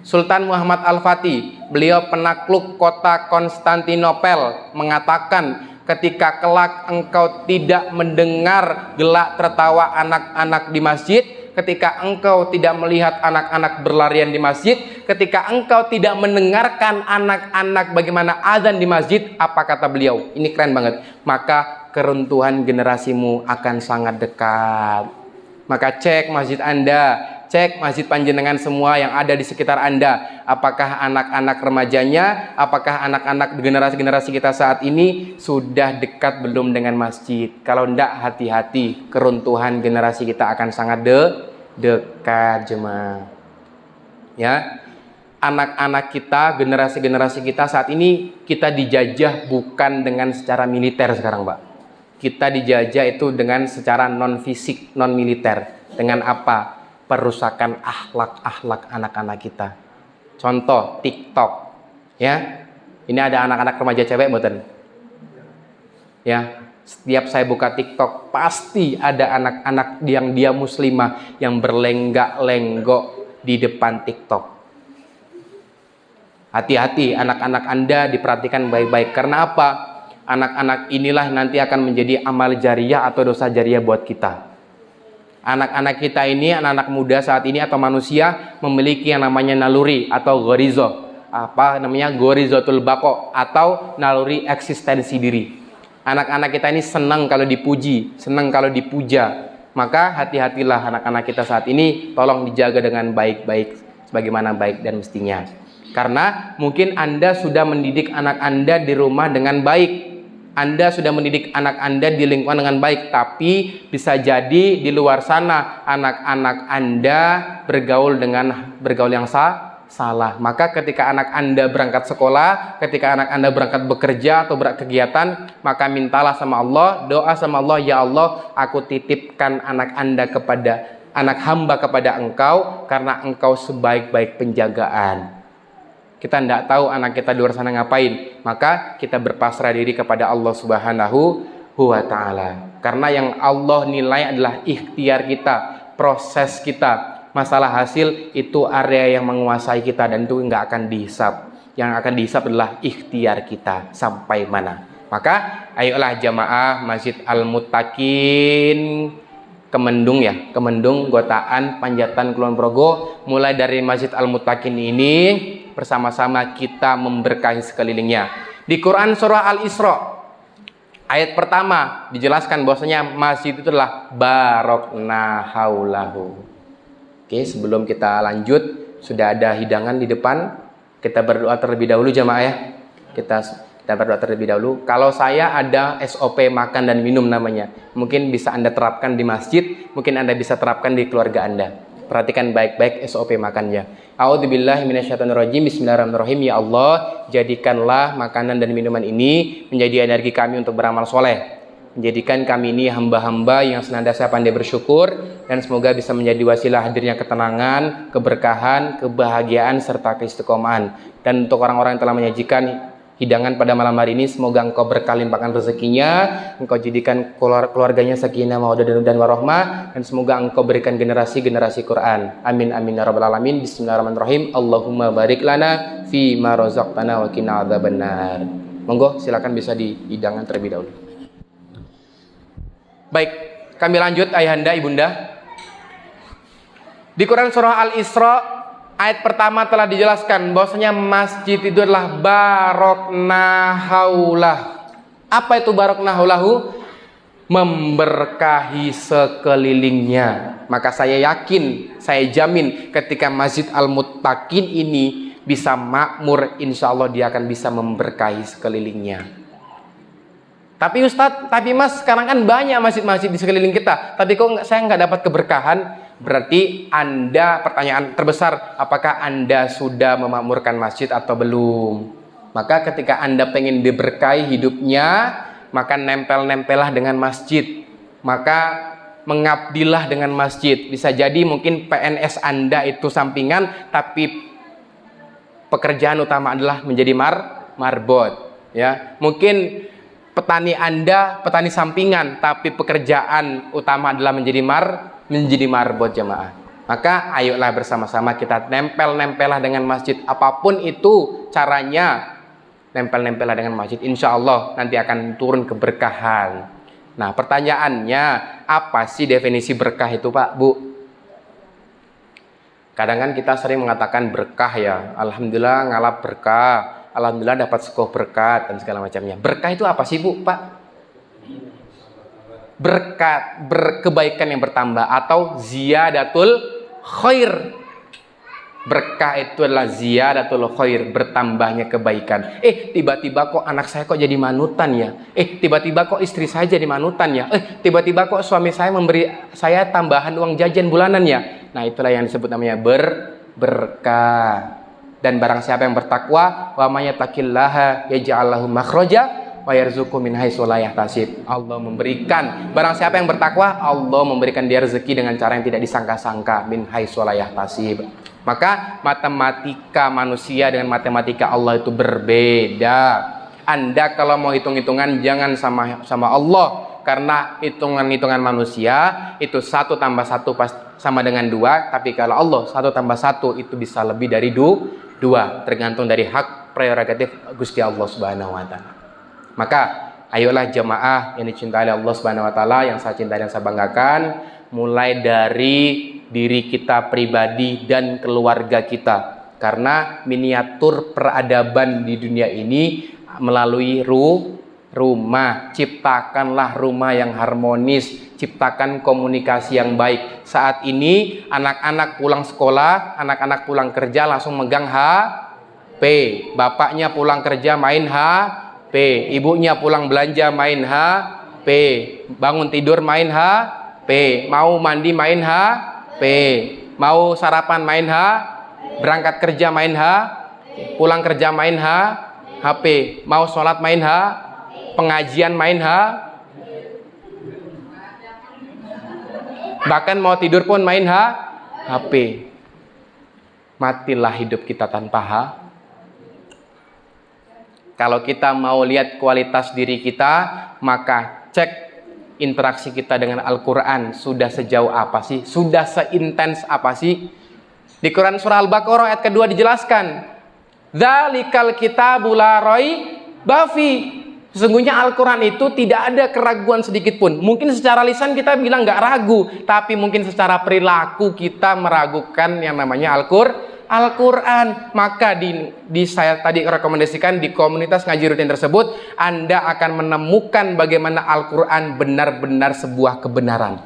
Sultan Muhammad Al-Fatih, beliau penakluk kota Konstantinopel, mengatakan, ketika kelak engkau tidak mendengar gelak tertawa anak-anak di masjid, ketika engkau tidak melihat anak-anak berlarian di masjid, ketika engkau tidak mendengarkan anak-anak bagaimana azan di masjid, apa kata beliau? Ini keren banget. Maka keruntuhan generasimu akan sangat dekat. Maka cek masjid Anda, cek masjid panjenengan semua yang ada di sekitar Anda. Apakah anak-anak remajanya, apakah anak-anak generasi-generasi kita saat ini sudah dekat belum dengan masjid? Kalau tidak, hati-hati, keruntuhan generasi kita akan sangat dekat jemaah. Ya, anak-anak kita, generasi-generasi kita saat ini kita dijajah bukan dengan secara militer sekarang, Pak. Kita dijajah itu dengan secara non fisik, non militer. Dengan apa? Perusakan akhlak anak-anak kita. Contoh TikTok, ya. Ini ada anak-anak remaja cewek mboten? Ya, setiap saya buka TikTok pasti ada anak-anak yang dia muslimah yang berlenggak-lenggok di depan TikTok. Hati-hati, anak-anak Anda diperhatikan baik-baik. Karena apa? Anak-anak inilah nanti akan menjadi amal jariah atau dosa jariah buat kita. Anak-anak kita ini, anak-anak muda saat ini atau manusia memiliki yang namanya naluri atau ghorizo. Apa namanya? Ghorizotul baqo atau naluri eksistensi diri. Anak-anak kita ini senang kalau dipuji, senang kalau dipuja. Maka hati-hatilah anak-anak kita saat ini, tolong dijaga dengan baik-baik, sebagaimana baik dan mestinya. Karena mungkin Anda sudah mendidik anak Anda di rumah dengan baik. Anda sudah mendidik anak Anda di lingkungan dengan baik, tapi bisa jadi di luar sana anak-anak Anda bergaul yang salah. Maka ketika anak Anda berangkat sekolah, ketika anak Anda berangkat bekerja atau berkegiatan, maka mintalah sama Allah, doa sama Allah, ya Allah, aku titipkan anak Anda kepada anak hamba kepada Engkau, karena Engkau sebaik-baik penjagaan. Kita tidak tahu anak kita di luar sana ngapain, maka kita berpasrah diri kepada Allah Subhanahu wa ta'ala. Karena yang Allah nilai adalah ikhtiar kita, proses kita. Masalah hasil itu area yang menguasai kita dan itu nggak akan dihisap. Yang akan dihisap adalah ikhtiar kita sampai mana. Maka ayolah jamaah Masjid Al-Muttaqin Kemendung, ya, Kemendung, Gotaan, Panjatan, Kulon Progo. Mulai dari Masjid Al-Muttaqin ini bersama-sama kita memberkahi sekelilingnya. Di Quran surah Al-Isra ayat pertama dijelaskan bahwasanya masjid itu adalah barokna haulahu. Oke, sebelum kita lanjut, sudah ada hidangan di depan. Kita berdoa terlebih dahulu jamaah, ya. Kita berdoa terlebih dahulu. Kalau saya ada SOP makan dan minum namanya. Mungkin bisa Anda terapkan di masjid, mungkin Anda bisa terapkan di keluarga Anda. Perhatikan baik-baik SOP makannya. A'udzubillahi minasyaitonirrajim. Bismillahirrahmanirrahim. Ya Allah, jadikanlah makanan dan minuman ini menjadi energi kami untuk beramal soleh. Menjadikan kami ini hamba-hamba yang senantiasa pandai bersyukur, dan semoga bisa menjadi wasilah hadirnya ketenangan, keberkahan, kebahagiaan serta keistiqomahan. Dan untuk orang-orang yang telah menyajikan hidangan pada malam hari ini. Semoga engkau berkah limpahkan rezekinya, engkau jadikan keluarganya sakinah mawaddah dan warahmah, dan semoga engkau berikan generasi-generasi Quran. Amin amin ya rabbal alamin. Bismillahirrahmanirrahim. Allahumma barik lana fi ma razaqtana wa qina adzabannar. Monggo silakan bisa dihidangkan terlebih dahulu. Baik, kami lanjut ayahanda ibunda. Di Quran surah Al-Isra ayat pertama telah dijelaskan bahwasanya masjid itu adalah barokna haulah. Apa itu barokna haulahu? Memberkahi sekelilingnya. Maka saya yakin, saya jamin ketika Masjid Al-Muttaqin ini bisa makmur, insya Allah dia akan bisa memberkahi sekelilingnya. Tapi Ustadz, tapi Mas, sekarang kan banyak masjid-masjid di sekeliling kita, tapi kok saya nggak dapat keberkahan? Berarti Anda, pertanyaan terbesar, apakah Anda sudah memakmurkan masjid atau belum? Maka ketika Anda pengen diberkahi hidupnya, maka nempel-nempelah dengan masjid. Maka mengabdilah dengan masjid. Bisa jadi mungkin PNS Anda itu sampingan, tapi pekerjaan utama adalah menjadi marbot. Ya, mungkin petani Anda petani sampingan, tapi pekerjaan utama adalah menjadi marbot jemaah. Maka ayolah bersama-sama kita nempel-nempelah dengan masjid. Apapun itu caranya, nempel-nempelah dengan masjid. Insya Allah nanti akan turun keberkahan. Nah pertanyaannya, apa sih definisi berkah itu Pak, Bu? Kadang kan kita sering mengatakan berkah ya. Alhamdulillah ngalap berkah, alhamdulillah dapat sekolah berkat dan segala macamnya. Berkah itu apa sih Bu, Pak? Berkat, berkebaikan yang bertambah atau ziyadatul khair. Berkah itu adalah ziyadatul khair, bertambahnya kebaikan. Tiba-tiba kok anak saya kok jadi manutan ya? Tiba-tiba kok istri saya jadi manutan ya? Tiba-tiba kok suami saya memberi saya tambahan uang jajan bulanan ya? Nah, itulah yang disebut namanya berkah. Dan barang siapa yang bertakwa, wa may yattaqillaha yaj'al lahu makhraja wa yarzuqhu min haitsu la yahtasib. Allah memberikan, barang siapa yang bertakwa, Allah memberikan dia rezeki dengan cara yang tidak disangka-sangka, min haitsu la yahtasib. Maka matematika manusia dengan matematika Allah itu berbeda. Anda kalau mau hitung-hitungan jangan sama Allah, karena hitungan-hitungan manusia itu 1 tambah 1 sama dengan 2, tapi kalau Allah 1 tambah 1 itu bisa lebih dari 2, tergantung dari hak prerogatif Gusti Allah Subhanahu wa taala. Maka ayolah jemaah yang dicintai Allah Subhanahu wa taala, yang saya cintai dan saya banggakan, mulai dari diri kita pribadi dan keluarga kita. Karena miniatur peradaban di dunia ini melalui rumah. Ciptakanlah rumah yang harmonis, ciptakan komunikasi yang baik. Saat ini anak-anak pulang sekolah, anak-anak pulang kerja langsung megang HP. Bapaknya pulang kerja main HP, ibunya pulang belanja main HP, bangun tidur main HP, mau mandi main HP, mau sarapan main berangkat kerja main pulang kerja main HP, mau sholat main pengajian main bahkan mau tidur pun main HP. Matilah hidup kita tanpa Kalau kita mau lihat kualitas diri kita, maka cek interaksi kita dengan Al-Quran. Sudah sejauh apa sih? Sudah seintens apa sih? Di Quran surah Al-Baqarah ayat kedua dijelaskan, Dzalikal kitabu la raiba fi. Sesungguhnya Al-Quran itu tidak ada keraguan sedikit pun. Mungkin secara lisan kita bilang nggak ragu, tapi mungkin secara perilaku kita meragukan yang namanya Al-Quran. Maka saya tadi rekomendasikan di komunitas ngaji rutin tersebut, Anda akan menemukan bagaimana Al-Quran benar-benar sebuah kebenaran.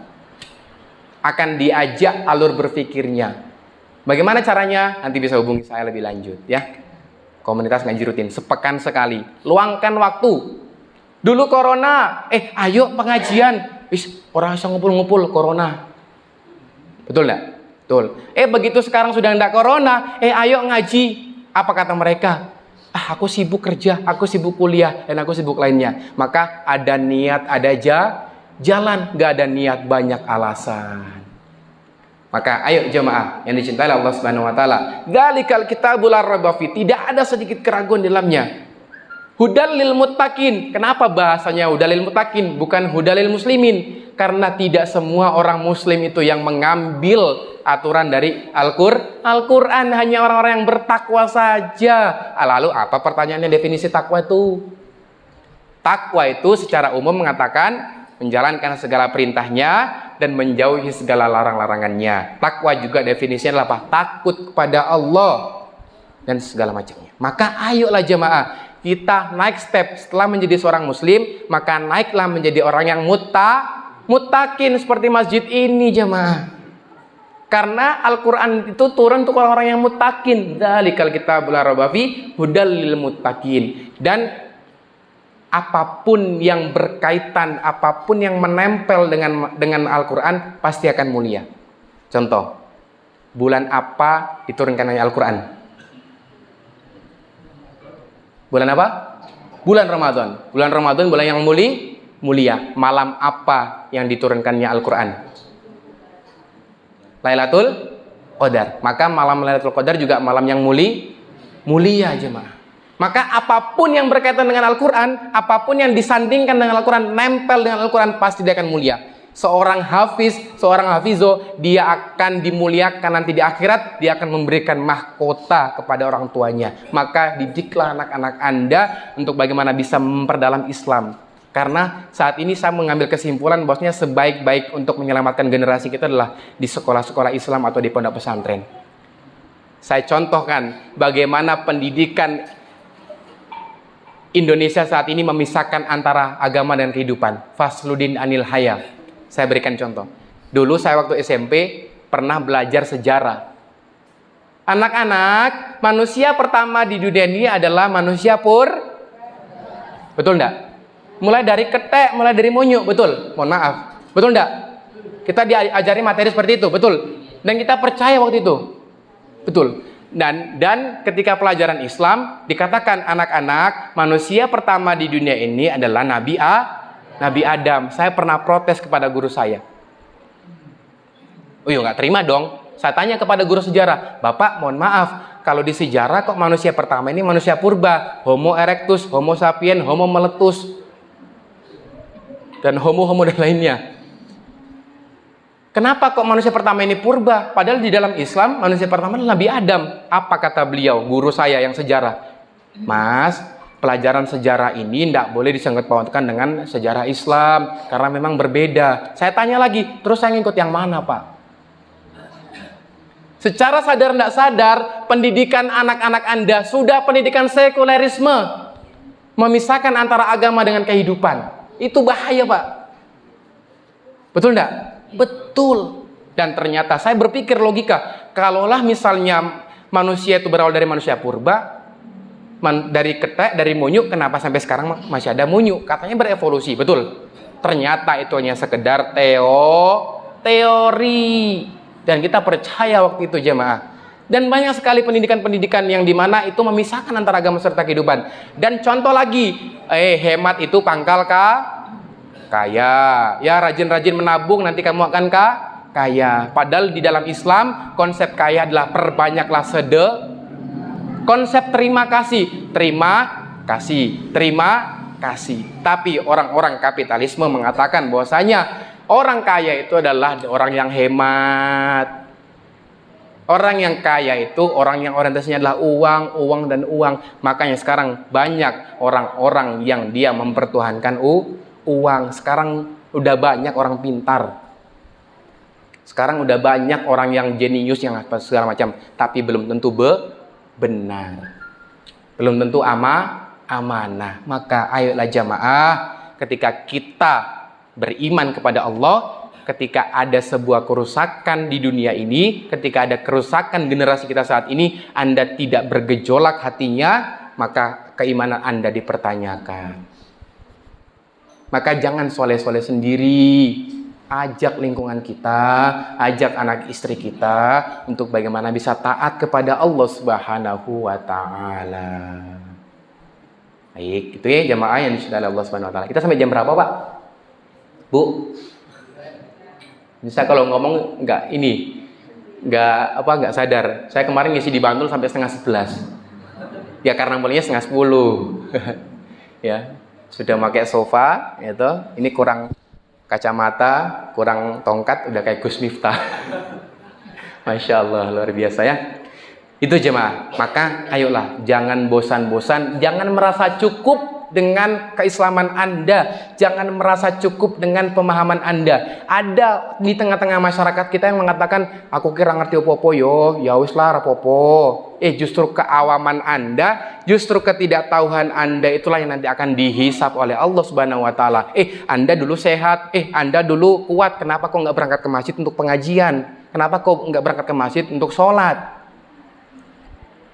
Akan diajak alur berpikirnya. Bagaimana caranya? Nanti bisa hubungi saya lebih lanjut ya. Komunitas ngaji rutin sepekan sekali. Luangkan waktu. Dulu corona, ayo pengajian. Orang bisa ngumpul-ngumpul corona. Betul enggak? Betul. Begitu sekarang sudah enggak corona, ayo ngaji. Apa kata mereka? Aku sibuk kerja, aku sibuk kuliah, dan aku sibuk lainnya. Maka ada niat, ada jalan. Enggak ada niat, banyak alasan. Maka ayo jemaah yang dicintai Allah Subhanahu wa taala, Dzalikal kitabul la raiba fi. Tidak ada sedikit keraguan di dalamnya. Hudal lil muttaqin. Kenapa bahasanya hudal lil muttaqin bukan hudal lil muslimin? Karena tidak semua orang muslim itu yang mengambil aturan dari Al-Quran, hanya orang-orang yang bertakwa saja. Lalu apa pertanyaannya definisi takwa itu? Takwa itu secara umum mengatakan menjalankan segala perintahnya dan menjauhi segala larang-larangannya. Takwa juga definisinya adalah apa? Takut kepada Allah dan segala macamnya. Maka ayolah jemaah, kita naik step. Setelah menjadi seorang muslim, maka naiklah menjadi orang yang muttaqin seperti masjid ini jemaah. Karena Al-Quran itu turun untuk orang-orang yang muttaqin. Dzalikal kitabul la raiba fihi hudal lil muttaqin. Dan apapun yang berkaitan, apapun yang menempel dengan Al-Quran pasti akan mulia. Contoh, bulan apa diturunkannya Al-Quran? Bulan apa? Bulan Ramadan. Bulan Ramadan bulan yang mulia. Malam apa yang diturunkannya Al-Quran? Lailatul Qadar. Maka malam Lailatul Qadar juga malam yang mulia jemaah. Maka apapun yang berkaitan dengan Al-Quran, apapun yang disandingkan dengan Al-Quran, nempel dengan Al-Quran, pasti dia akan mulia. Seorang hafiz, seorang hafizo, dia akan dimuliakan nanti di akhirat, dia akan memberikan mahkota kepada orang tuanya. Maka didiklah anak-anak Anda untuk bagaimana bisa memperdalam Islam. Karena saat ini saya mengambil kesimpulan bahwasanya sebaik-baik untuk menyelamatkan generasi kita adalah di sekolah-sekolah Islam atau di pondok pesantren. Saya contohkan bagaimana pendidikan Indonesia saat ini memisahkan antara agama dan kehidupan. Fasludin anil haya. Saya berikan contoh. Dulu saya waktu SMP pernah belajar sejarah. Anak-anak, manusia pertama di dunia ini adalah manusia betul enggak? Mulai dari ketek, mulai dari monyuk, betul? Mohon maaf. Betul enggak? Kita diajari materi seperti itu, betul? Dan kita percaya waktu itu. Betul. Dan ketika pelajaran Islam dikatakan anak-anak, manusia pertama di dunia ini adalah Nabi Adam. Saya pernah protes kepada guru saya. Oh iya, nggak terima dong. Saya tanya kepada guru sejarah, Bapak mohon maaf, kalau di sejarah kok manusia pertama ini manusia purba, Homo erectus, Homo sapien, Homo meletus, dan Homo dan lainnya. Kenapa kok manusia pertama ini purba? Padahal di dalam Islam manusia pertama adalah Nabi Adam. Apa kata beliau, guru saya yang sejarah? Mas, pelajaran sejarah ini tidak boleh disangkut pautkan dengan sejarah Islam. Karena memang berbeda. Saya tanya lagi, terus saya ngikut yang mana Pak? Secara sadar tidak sadar, pendidikan anak-anak Anda sudah pendidikan sekulerisme. Memisahkan antara agama dengan kehidupan. Itu bahaya Pak. Betul tidak? Betul. Dan ternyata saya berpikir logika, kalaulah misalnya manusia itu berawal dari manusia purba, dari ketek, dari monyuk, kenapa sampai sekarang masih ada monyuk? Katanya berevolusi, betul. Ternyata itu hanya sekedar teori. Dan kita percaya waktu itu jemaah. Dan banyak sekali pendidikan-pendidikan yang dimana itu memisahkan antara agama serta kehidupan. Dan contoh lagi, hemat itu pangkal kaya. Ya, rajin-rajin menabung nanti kamu akan kaya. Padahal di dalam Islam konsep kaya adalah perbanyaklah konsep terima kasih. Terima kasih. Tapi orang-orang kapitalisme mengatakan bahwasanya orang kaya itu adalah orang yang hemat. Orang yang kaya itu orang yang orientasinya adalah uang dan uang. Makanya sekarang banyak orang-orang yang dia mempertuhankan uang. Sekarang udah banyak orang pintar. Sekarang udah banyak orang yang jenius yang segala macam, tapi belum tentu benar. Belum tentu amanah. Maka ayolah jamaah, ketika kita beriman kepada Allah, ketika ada sebuah kerusakan di dunia ini, ketika ada kerusakan generasi kita saat ini, Anda tidak bergejolak hatinya, maka keimanan Anda dipertanyakan. Maka jangan soleh-soleh sendiri. Ajak lingkungan kita, ajak anak istri kita untuk bagaimana bisa taat kepada Allah Subhanahu wa taala. Baik, itu ya jamaah yang disuruh Allah Subhanahu wa taala. Kita sampai jam berapa, Pak? Bu? Bisa kalau ngomong enggak sadar. Saya kemarin ngisi di Bantul sampai 10:30. Ya karena mulainya 10:30. ya. Sudah pakai sofa, itu. Ini kurang kacamata, kurang tongkat, udah kayak Gus Miftah. Masya Allah, luar biasa ya. Itu jemaah. Maka ayolah, jangan bosan-bosan, jangan merasa cukup dengan keislaman Anda, jangan merasa cukup dengan pemahaman Anda. Ada di tengah-tengah masyarakat kita yang mengatakan, aku kira ngerti opo-opo yo, ya wis lah rapopo. Justru keawaman Anda, justru ketidaktahuan Anda itulah yang nanti akan dihisap oleh Allah Subhanahu wa taala. Anda dulu sehat, Anda dulu kuat, kenapa kok nggak berangkat ke masjid untuk pengajian? Kenapa kok nggak berangkat ke masjid untuk sholat?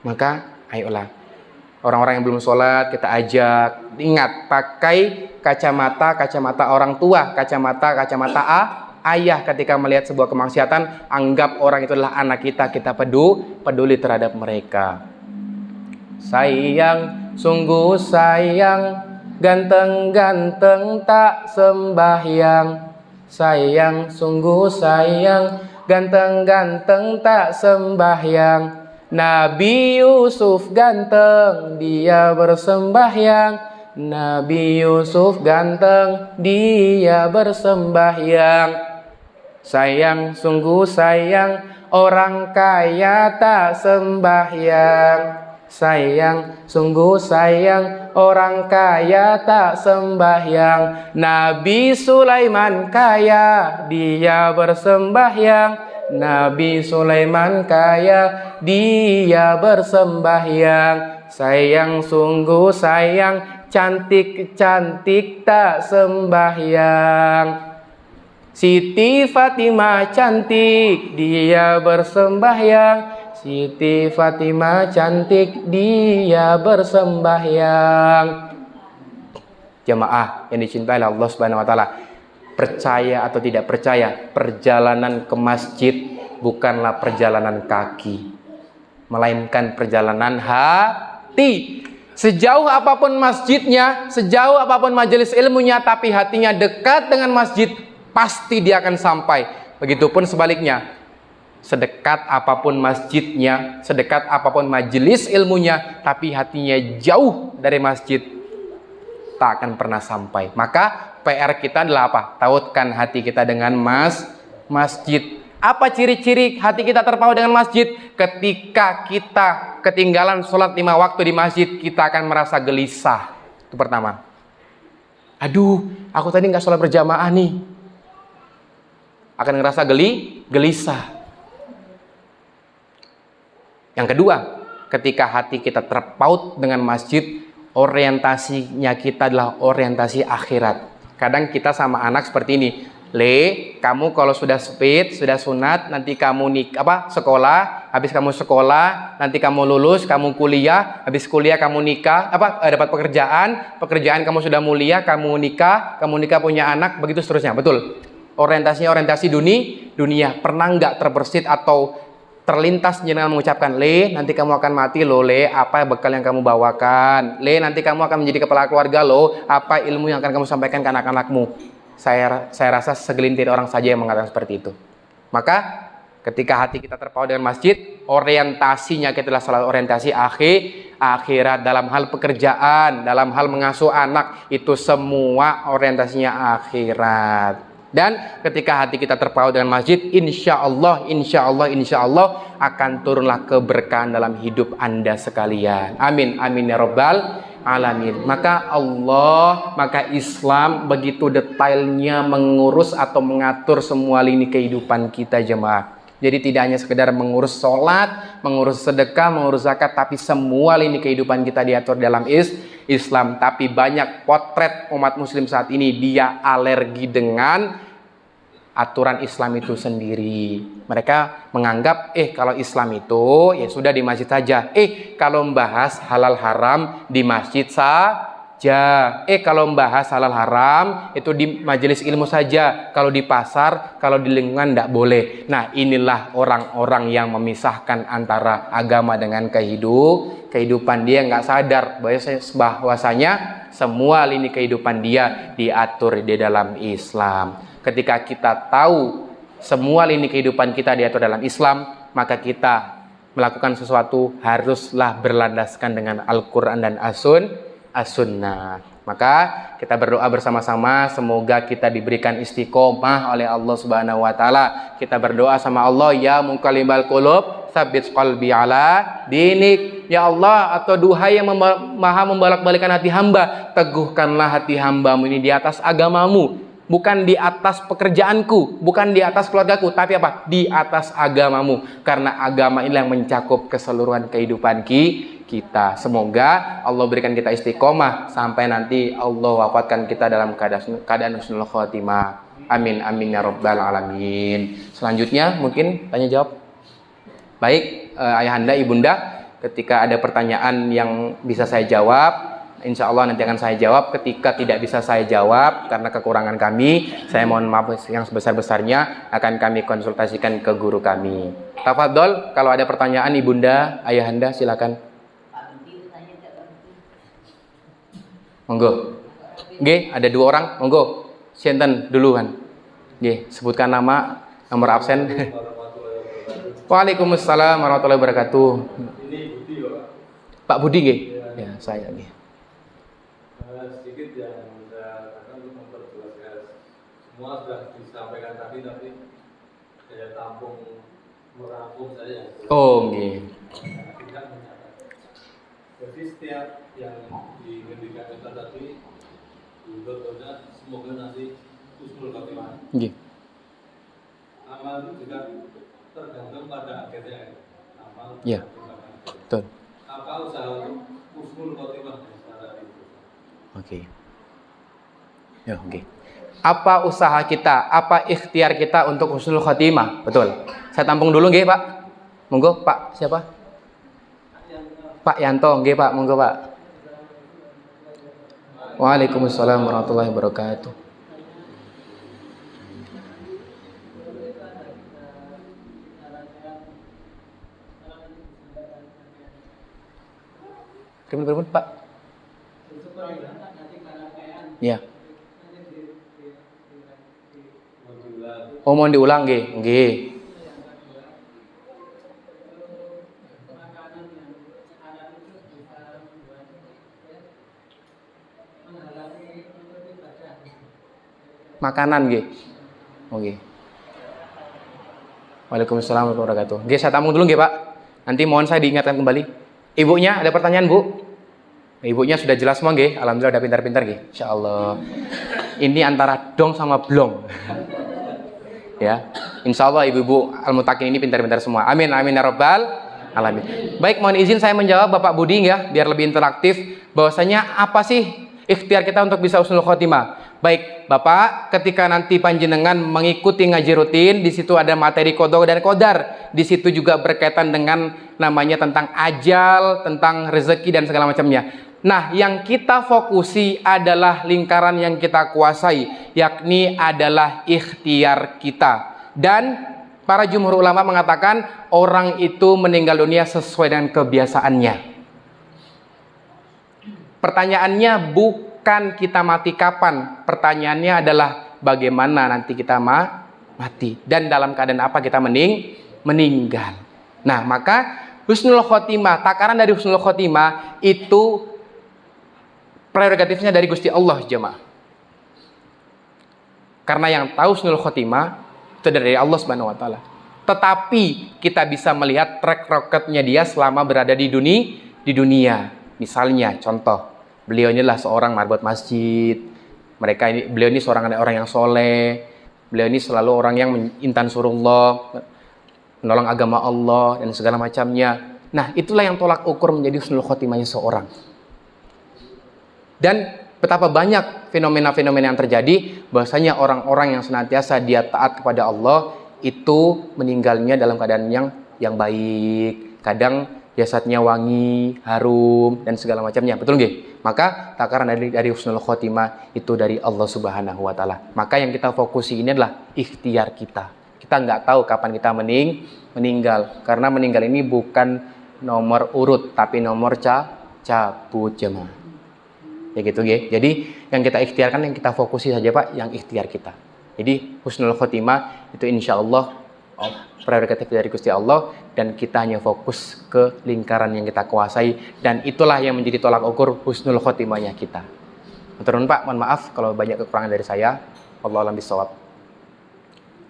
Maka ayolah, orang-orang yang belum sholat kita ajak, ingat pakai kacamata orang tua, kacamata ayah ketika melihat sebuah kemaksiatan, anggap orang itu adalah anak kita, kita peduli terhadap mereka. Sayang, sungguh sayang, ganteng-ganteng tak sembahyang. Sayang, sungguh sayang, ganteng-ganteng tak sembahyang. Nabi Yusuf ganteng, dia bersembahyang. Nabi Yusuf ganteng, dia bersembahyang. Sayang, sungguh sayang, orang kaya tak sembahyang. Sayang, sungguh sayang, orang kaya tak sembahyang. Nabi Sulaiman kaya, dia bersembahyang. Nabi Sulaiman kaya, dia bersembahyang. Sayang, sungguh sayang, cantik-cantik tak sembahyang. Siti Fatimah cantik, dia bersembahyang. Siti Fatimah cantik, dia bersembahyang. Jemaah yang dicintai oleh Allah Subhanahu wa taala, percaya atau tidak percaya, perjalanan ke masjid bukanlah perjalanan kaki, melainkan perjalanan hati. Sejauh apapun masjidnya, sejauh apapun majelis ilmunya, tapi hatinya dekat dengan masjid, pasti dia akan sampai. Begitupun sebaliknya, sedekat apapun masjidnya, sedekat apapun majelis ilmunya, tapi hatinya jauh dari masjid, tak akan pernah sampai. Maka PR kita adalah apa? Tautkan hati kita dengan masjid. Apa ciri-ciri hati kita terpaut dengan masjid? Ketika kita ketinggalan sholat 5 waktu di masjid, kita akan merasa gelisah. Itu pertama. Aduh, aku tadi nggak sholat berjamaah nih. Akan ngerasa gelisah. Yang kedua, ketika hati kita terpaut dengan masjid, orientasinya kita adalah orientasi akhirat. Kadang kita sama anak seperti ini. Le, kamu kalau sudah speed, sudah sunat, nanti kamu sekolah, habis kamu sekolah, nanti kamu lulus, kamu kuliah, habis kuliah kamu nikah, dapat pekerjaan kamu sudah mulia, kamu nikah punya anak, begitu seterusnya. Betul. Orientasinya orientasi dunia. Pernah nggak terbersit atau terlintas dengan mengucapkan, Le, nanti kamu akan mati loh, Le, apa bekal yang kamu bawakan? Le, nanti kamu akan menjadi kepala keluarga loh, apa ilmu yang akan kamu sampaikan ke anak-anakmu? Saya rasa segelintir orang saja yang mengatakan seperti itu. Maka ketika hati kita terpaut dengan masjid, orientasinya kita adalah selalu orientasi akhirat. Dalam hal pekerjaan, dalam hal mengasuh anak, itu semua orientasinya akhirat. Dan ketika hati kita terpaut dengan masjid, insya Allah akan turunlah keberkahan dalam hidup Anda sekalian. Amin, amin ya rabbal alamin. Maka Islam begitu detailnya mengurus atau mengatur semua lini kehidupan kita, jemaah. Jadi tidak hanya sekedar mengurus sholat, mengurus sedekah, mengurus zakat, tapi semua lini kehidupan kita diatur dalam Islam. Tapi banyak potret umat muslim saat ini, dia alergi dengan aturan Islam itu sendiri. Mereka menganggap, kalau Islam itu ya sudah di masjid saja. Kalau membahas halal haram di masjid saja. Kalau membahas halal haram itu di majelis ilmu saja. Kalau di pasar, kalau di lingkungan tidak boleh. Nah, inilah orang-orang yang memisahkan antara agama dengan kehidupan. Dia nggak sadar bahwasanya semua lini kehidupan dia diatur di dalam Islam. Ketika kita tahu semua lini kehidupan kita diatur dalam Islam, maka kita melakukan sesuatu haruslah berlandaskan dengan Al-Quran dan as-sunnah. Maka kita berdoa bersama-sama semoga kita diberikan istiqomah oleh Allah Subhanahu wa taala. Kita berdoa sama Allah, ya muqallibal qulub, tsabbit qalbi ala dinik. Ya Allah, atau duhai yang maha membolak-balikan hati hamba, teguhkanlah hati hambamu ini di atas agamamu. Bukan di atas pekerjaanku, bukan di atas keluargaku, tapi apa? Di atas agamamu. Karena agama ini yang mencakup keseluruhan kehidupan kita. Semoga Allah berikan kita istiqomah sampai nanti Allah wafatkan kita dalam keadaan husnul khotimah. Amin amin ya rabbal alamin. Selanjutnya mungkin tanya jawab. Baik, ayahanda, ibunda, ketika ada pertanyaan yang bisa saya jawab, insya Allah nanti akan saya jawab. Ketika tidak bisa saya jawab karena kekurangan kami, saya mohon maaf yang sebesar-besarnya, akan kami konsultasikan ke guru kami. Tafadhol, kalau ada pertanyaan ibunda, ayahanda, silakan. Monggo. Nggih, ada 2 orang, monggo. Sinten duluan. Nggih, sebutkan nama, nomor absen. Waalaikumsalam warahmatullahi wabarakatuh. Ini Budi, Pak Budi nggih? Ya, saya nggih. Sedikit yang saya katakan untuk memperjelas, semua sudah disampaikan tadi, tapi saya tampung merangkum saja. Oh, nggih. Tidak mencatat. Jadi setiap yang diberikan kita tadi, berdoa semoga nanti husnul khotimah. Nggih. Amal itu juga tergantung pada akhirnya. Amal Ya. Betul. Apa usaha untuk husnul khotimah secara itu? Oke. Ya, oke. Apa usaha kita, apa ikhtiar kita untuk husnul khotimah? Betul. Saya tampung dulu nggih, Pak. Monggo, Pak. Siapa? Pak Yanto, nggih, Pak. Monggo, Pak. Waalaikumsalam warahmatullahi wabarakatuh. Berapa, Pak? Ya. Oh, mau diulang nggih? Nggih. Makanan nggih. Oke. Waalaikumsalam warahmatullahi wabarakatuh. Nggih, saya tampung dulu nggih, Pak. Nanti mohon saya diingatkan kembali. Ibunya ada pertanyaan, Bu? Ibunya sudah jelas semua nggih? Alhamdulillah udah pintar-pintar nggih. Insyaallah. Ini antara dong sama blong. Ya. Insyaallah ibu-ibu al-mutakin ini pintar-pintar semua. Amin amin ya rabbal alamin. Baik, mohon izin saya menjawab Bapak Budi ya, biar lebih interaktif. Bahwasanya apa sih ikhtiar kita untuk bisa husnul khotimah? Baik, Bapak, ketika nanti panjenengan mengikuti ngaji rutin, di situ ada materi qada dan qadar. Di situ juga berkaitan dengan namanya tentang ajal, tentang rezeki dan segala macamnya. Nah, yang kita fokusi adalah lingkaran yang kita kuasai, yakni adalah ikhtiar kita. Dan para jumhur ulama mengatakan orang itu meninggal dunia sesuai dengan kebiasaannya. Pertanyaannya bukan kita mati kapan, pertanyaannya adalah bagaimana nanti kita mati dan dalam keadaan apa kita meninggal. Nah, maka husnul khotimah, takaran dari husnul khotimah itu prerogatifnya dari Gusti Allah, jemaah. Karena yang tahu husnul khotimah itu dari Allah Subhanahu wa taala. Tetapi kita bisa melihat track recordnya dia selama berada di dunia. Misalnya contoh, beliau inilah seorang marbot masjid. Beliau ini seorang orang yang soleh. Beliau ini selalu orang yang intan surullah, menolong agama Allah dan segala macamnya. Nah, itulah yang tolak ukur menjadi husnul khotimahnya seorang. Dan betapa banyak fenomena-fenomena yang terjadi, bahwasanya orang-orang yang senantiasa dia taat kepada Allah itu meninggalnya dalam keadaan yang baik. Kadang jasadnya wangi, harum dan segala macamnya. Betul nggih? Maka takaran dari husnul khotimah itu dari Allah Subhanahu wa taala. Maka yang kita fokusi ini adalah ikhtiar kita. Kita nggak tahu kapan kita meninggal. Karena meninggal ini bukan nomor urut tapi nomor cabut, jemaah. Ya gitu nggih. Jadi yang kita ikhtiarkan, yang kita fokusi saja Pak, yang ikhtiar kita. Jadi husnul khotimah itu insyaallah prerogatif dari Gusti Allah, dan kita hanya fokus ke lingkaran yang kita kuasai, dan itulah yang menjadi tolak ukur husnul khotimahnya kita. Turun Pak, mohon maaf kalau banyak kekurangan dari saya. Wallahu a'lam bishawab.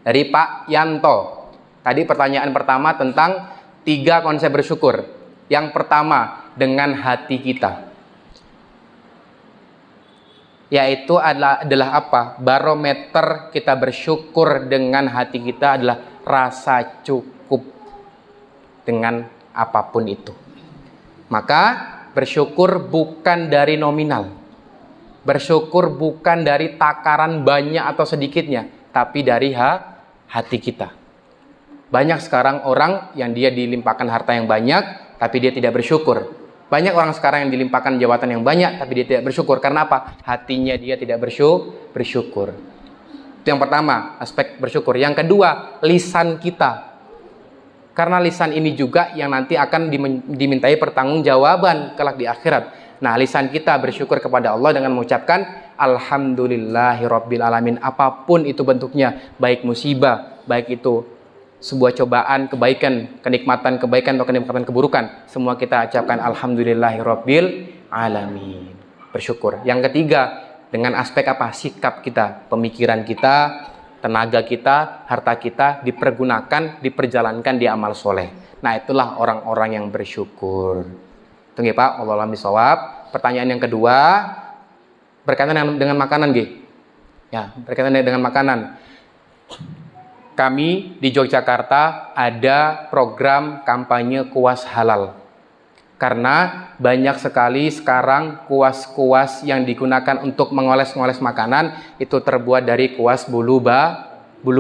Dari Pak Yanto. Tadi pertanyaan pertama tentang 3 konsep bersyukur. Yang pertama, dengan hati kita. Yaitu adalah apa? Barometer kita bersyukur dengan hati kita adalah rasa cukup dengan apapun itu. Maka bersyukur bukan dari nominal. Bersyukur bukan dari takaran banyak atau sedikitnya, tapi dari hati kita. Banyak sekarang orang yang dia dilimpahkan harta yang banyak, tapi dia tidak bersyukur. Banyak orang sekarang yang dilimpahkan jabatan yang banyak, tapi dia tidak bersyukur. Karena apa? Hatinya dia tidak bersyukur. Itu yang pertama, aspek bersyukur. Yang kedua, lisan kita. Karena lisan ini juga yang nanti akan dimintai pertanggungjawaban kelak di akhirat. Nah, lisan kita bersyukur kepada Allah dengan mengucapkan alhamdulillahirabbil alamin, apapun itu bentuknya, baik musibah, baik itu sebuah cobaan, kebaikan, kenikmatan kebaikan atau kenikmatan keburukan, semua kita ucapkan alhamdulillahirabbil alamin. Bersyukur. Yang ketiga, dengan aspek apa? Sikap kita, pemikiran kita, tenaga kita, harta kita dipergunakan, diperjalankan di amal soleh. Nah, itulah orang-orang yang bersyukur. Tunggu ya Pak, wallahu a'lam bishawab. Pertanyaan yang kedua berkaitan dengan makanan, G. Ya, berkaitan dengan makanan. Kami di Yogyakarta ada program kampanye kuas halal. Karena banyak sekali sekarang kuas-kuas yang digunakan untuk mengoles-ngoles makanan itu terbuat dari kuas bulu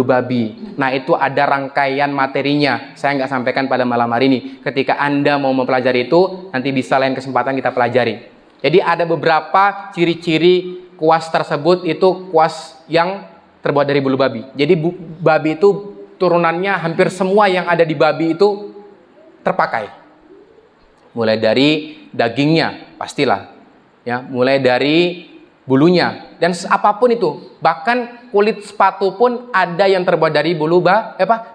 babi. Nah, itu ada rangkaian materinya. Saya nggak sampaikan pada malam hari ini. Ketika Anda mau mempelajari itu, nanti bisa lain kesempatan kita pelajari. Jadi ada beberapa ciri-ciri kuas tersebut itu kuas yang terbuat dari bulu babi. Jadi babi itu turunannya hampir semua yang ada di babi itu terpakai. Mulai dari dagingnya, pastilah. Ya, mulai dari bulunya dan apapun itu, bahkan kulit sepatu pun ada yang terbuat dari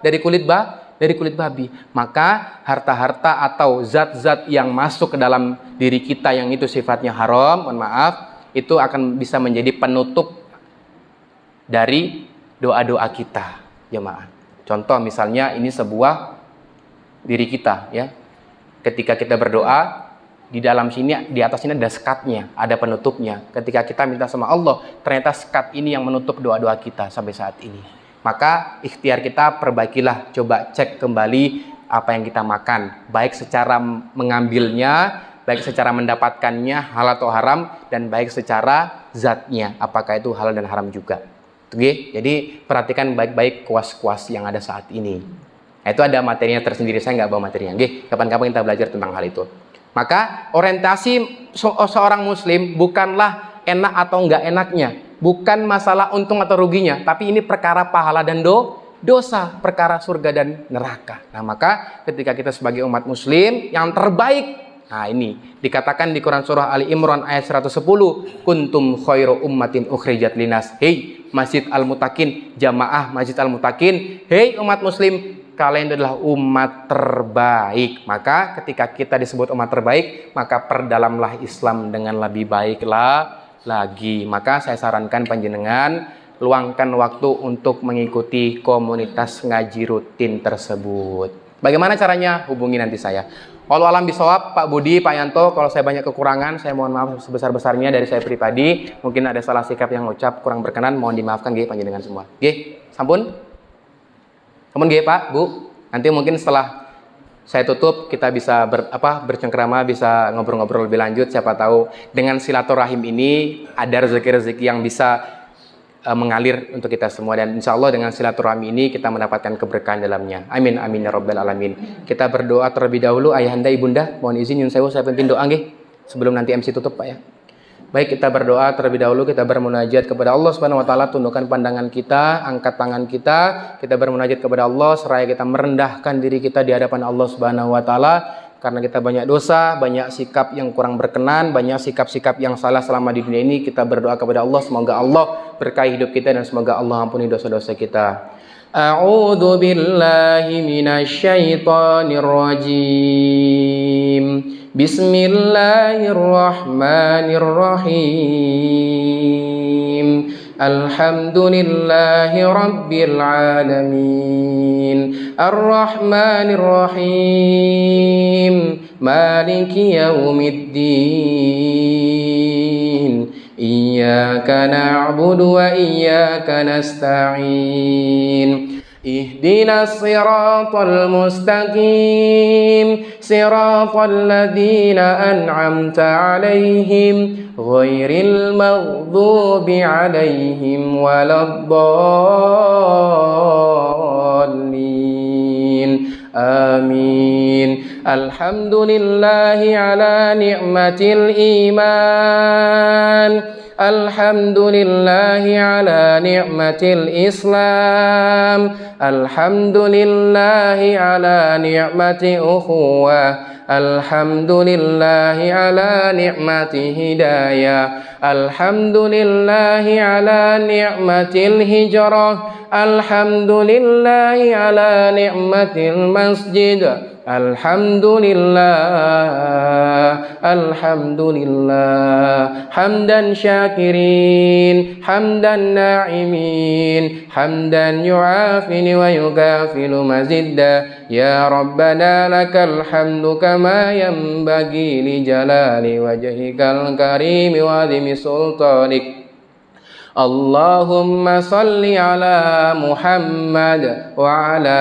dari kulit babi. Maka harta-harta atau zat-zat yang masuk ke dalam diri kita yang itu sifatnya haram, mohon maaf, itu akan bisa menjadi penutup dari doa-doa kita, jemaah. Contoh misalnya ini sebuah diri kita, ya. Ketika kita berdoa, di dalam sini, di atas ini ada sekatnya, ada penutupnya. Ketika kita minta sama Allah, ternyata sekat ini yang menutup doa-doa kita sampai saat ini. Maka ikhtiar kita perbaikilah, coba cek kembali apa yang kita makan, baik secara mengambilnya, baik secara mendapatkannya halal atau haram, dan baik secara zatnya, apakah itu halal dan haram juga. Oke? Jadi perhatikan baik-baik kuas-kuas yang ada saat ini. Nah, itu ada materinya tersendiri, saya nggak bawa materinya. Oke? Kapan-kapan kita belajar tentang hal itu. Maka orientasi seorang muslim bukanlah enak atau enggak enaknya, bukan masalah untung atau ruginya, tapi ini perkara pahala dan dosa, perkara surga dan neraka. Nah, maka ketika kita sebagai umat muslim yang terbaik, nah ini dikatakan di Quran surah Ali Imran ayat 110, kuntum khairu ummatin ukhrijat linas. Hei Masjid Al-Mutakin, jamaah Masjid Al-Mutakin, hei umat muslim, kalian adalah umat terbaik. Maka ketika kita disebut umat terbaik, maka perdalamlah Islam dengan lebih baiklah lagi. Maka saya sarankan panjenengan luangkan waktu untuk mengikuti komunitas ngaji rutin tersebut. Bagaimana caranya? Hubungi nanti saya. Wallahu a'lam bishawab, Pak Budi, Pak Yanto. Kalau saya banyak kekurangan, saya mohon maaf sebesar-besarnya dari saya pribadi. Mungkin ada salah sikap yang ucap kurang berkenan, mohon dimaafkan nggih panjenengan semua. Nggih, sampun? Sampun nggih Pak, Bu. Nanti mungkin setelah saya tutup kita bisa bercengkrama, bisa ngobrol-ngobrol lebih lanjut. Siapa tahu dengan silaturahim ini ada rezeki-rezeki yang bisa mengalir untuk kita semua, dan insya Allah dengan silaturahmi ini kita mendapatkan keberkahan dalamnya. Amin amin ya rabbal alamin. Kita berdoa terlebih dahulu. Ayahanda ibunda, mohon izin nyun sewu saya pimpin doa nggih sebelum nanti MC tutup Pak ya. Baik, kita berdoa terlebih dahulu, kita bermunajat kepada Allah Subhanahu wa taala, tundukkan pandangan kita, angkat tangan kita bermunajat kepada Allah seraya kita merendahkan diri kita di hadapan Allah Subhanahu wa taala. Karena kita banyak dosa, banyak sikap yang kurang berkenan, banyak sikap-sikap yang salah selama di dunia ini, kita berdoa kepada Allah semoga Allah berkahi hidup kita dan semoga Allah ampuni dosa-dosa kita. أعوذ بالله من الشيطان الرجيم بسم الله الرحمن الرحيم الحمد لله رب العالمين الرحمن الرحيم مالك يوم الدين إياك نعبد وإياك نستعين اهدنا الصراط المستقيم صراط الذين أنعمت عليهم غير المغضوب عليهم ولا الضالين آمين الحمد لله على نعمة الإيمان الحمد لله على نعمة الإسلام الحمد لله على نعمة أخوة الحمد لله على نعمة هداية الحمد لله على نعمة الهجرة الحمد لله على نعمة المسجد الحمد لله حمدا شاكرين حمدا ناعمين حمدا يعافي ويكافئ مزيدا يا ربنا لك الحمد كما ينبغي لجلال وجهك الكريم وعظيم سلطانك اللهم صل على محمد وعلى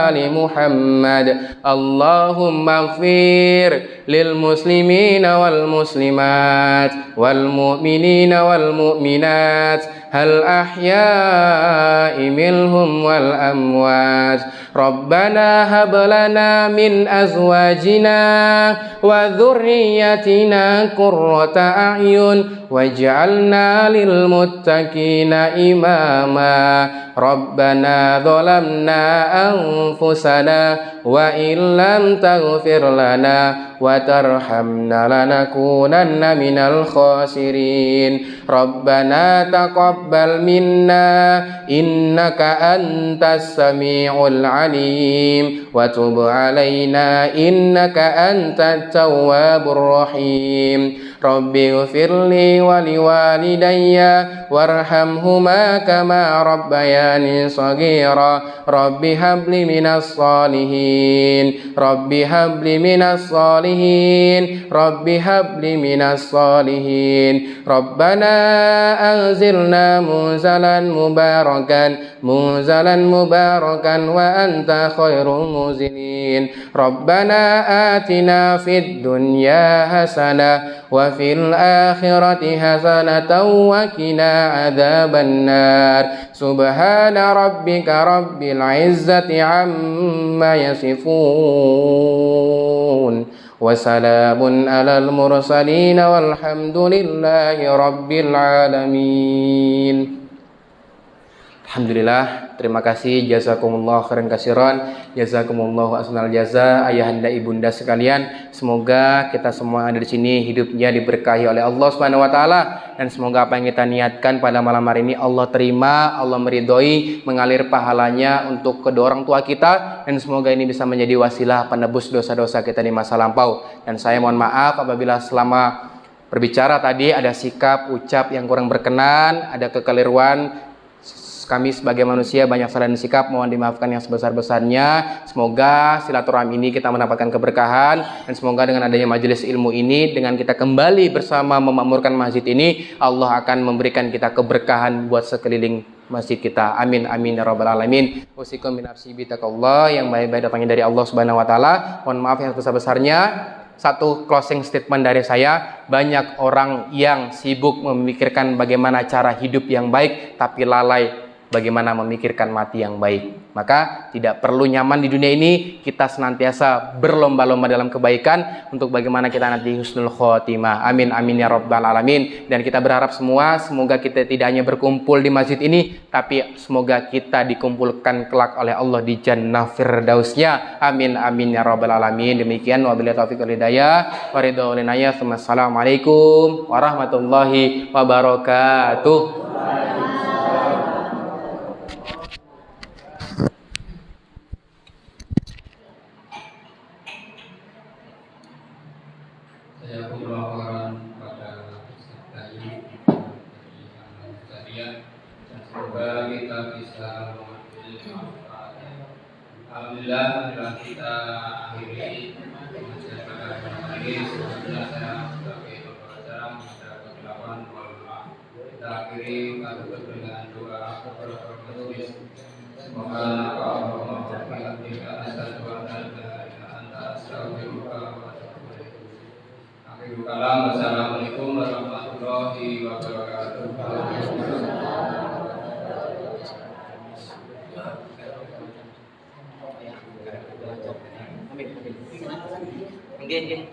آل محمد اللهم اغفر للمسلمين والمسلمات والمؤمنين والمؤمنات الأحياء منهم والأموات ربنا هب لنا من أزواجنا وذريتنا قرة أعين واجعلنا للمتقين إماما ربنا ظلمنا أنفسنا وإن لم تغفر لنا وترحمنا لنكونن من الخاسرين ربنا تقبل منا إنك أنت السميع العليم وتب علينا إنك أنت التواب الرحيم رب اغفر لي ولوالدي وارحمهما كما ربياني صغيرا رب هب لي من الصالحين رب هب لي من الصالحين رب هب لي من الصالحين ربنا أنزلنا منزلا مباركا وأنت خير المنزلين ربنا آتنا في الدنيا حسنة وفي الآخرة حسنة وقنا عذاب النار سبحان ربك رب العزة عما يصفون وسلام على المرسلين والحمد لله رب العالمين. Alhamdulillah, terima kasih, jazakumullah khairan katsiran, jazakumullah asnal jaza, ayahanda ibunda sekalian. Semoga kita semua ada di sini hidupnya diberkahi oleh Allah Subhanahu wa taala, dan semoga apa yang kita niatkan pada malam hari ini Allah terima, Allah meridhoi, mengalir pahalanya untuk kedua orang tua kita, dan semoga ini bisa menjadi wasilah penebus dosa-dosa kita di masa lampau. Dan saya mohon maaf apabila selama berbicara tadi ada sikap ucap yang kurang berkenan, ada kekeliruan. Kami sebagai manusia banyak salah dan sikap, mohon dimaafkan yang sebesar-besarnya. Semoga silaturahmi ini kita mendapatkan keberkahan, dan semoga dengan adanya majelis ilmu ini, dengan kita kembali bersama memakmurkan masjid ini, Allah akan memberikan kita keberkahan buat sekeliling masjid kita. Amin amin ya rabbal alamin. Usikum min nafsi bitaqallah, yang baik-baik datangnya dari Allah Subhanahu wa taala. Mohon maaf yang sebesar-besarnya. Satu closing statement dari saya, banyak orang yang sibuk memikirkan bagaimana cara hidup yang baik, tapi lalai bagaimana memikirkan mati yang baik. Maka tidak perlu nyaman di dunia ini, kita senantiasa berlomba-lomba dalam kebaikan untuk bagaimana kita nanti husnul khotimah. Amin amin ya rabbal alamin. Dan kita berharap semua, semoga kita tidak hanya berkumpul di masjid ini, tapi semoga kita dikumpulkan kelak oleh Allah di jannah firdausnya. Amin amin ya rabbal alamin. Demikian, wabillahi taufiq wal hidayah, wa ridho wal inayah. Assalamualaikum warahmatullahi wabarakatuh. kita bisa alhamdulillah telah kita akhiri pengajian pada hari ini. Sebelumnya saya sebagai pembicara mengucapkan kegelapan kita akhiri pada dengan doa kepada majelis. Semoga Allah memberkati kita asal Tuhan dan anta astagfiruka wa atubu ilaik. Akhirul kalam, wassalamualaikum warahmatullahi wabarakatuh. Nggih.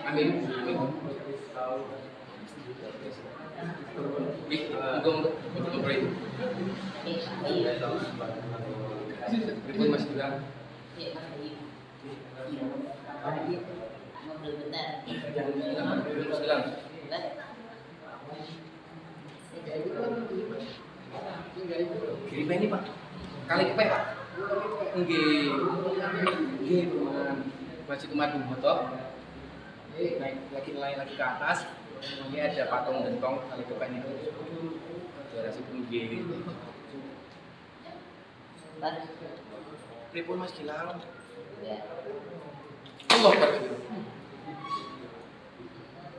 Amin. Mas juga. Kiri ini Pak. Kali ke Pak. Nggih. Nggih, Masjid Madung Botok. Naik lagi ke atas. Ini ada patung gentong kali ke itu. Daerah situ nggih. Pripun Mas Gilang? Allah Akbar.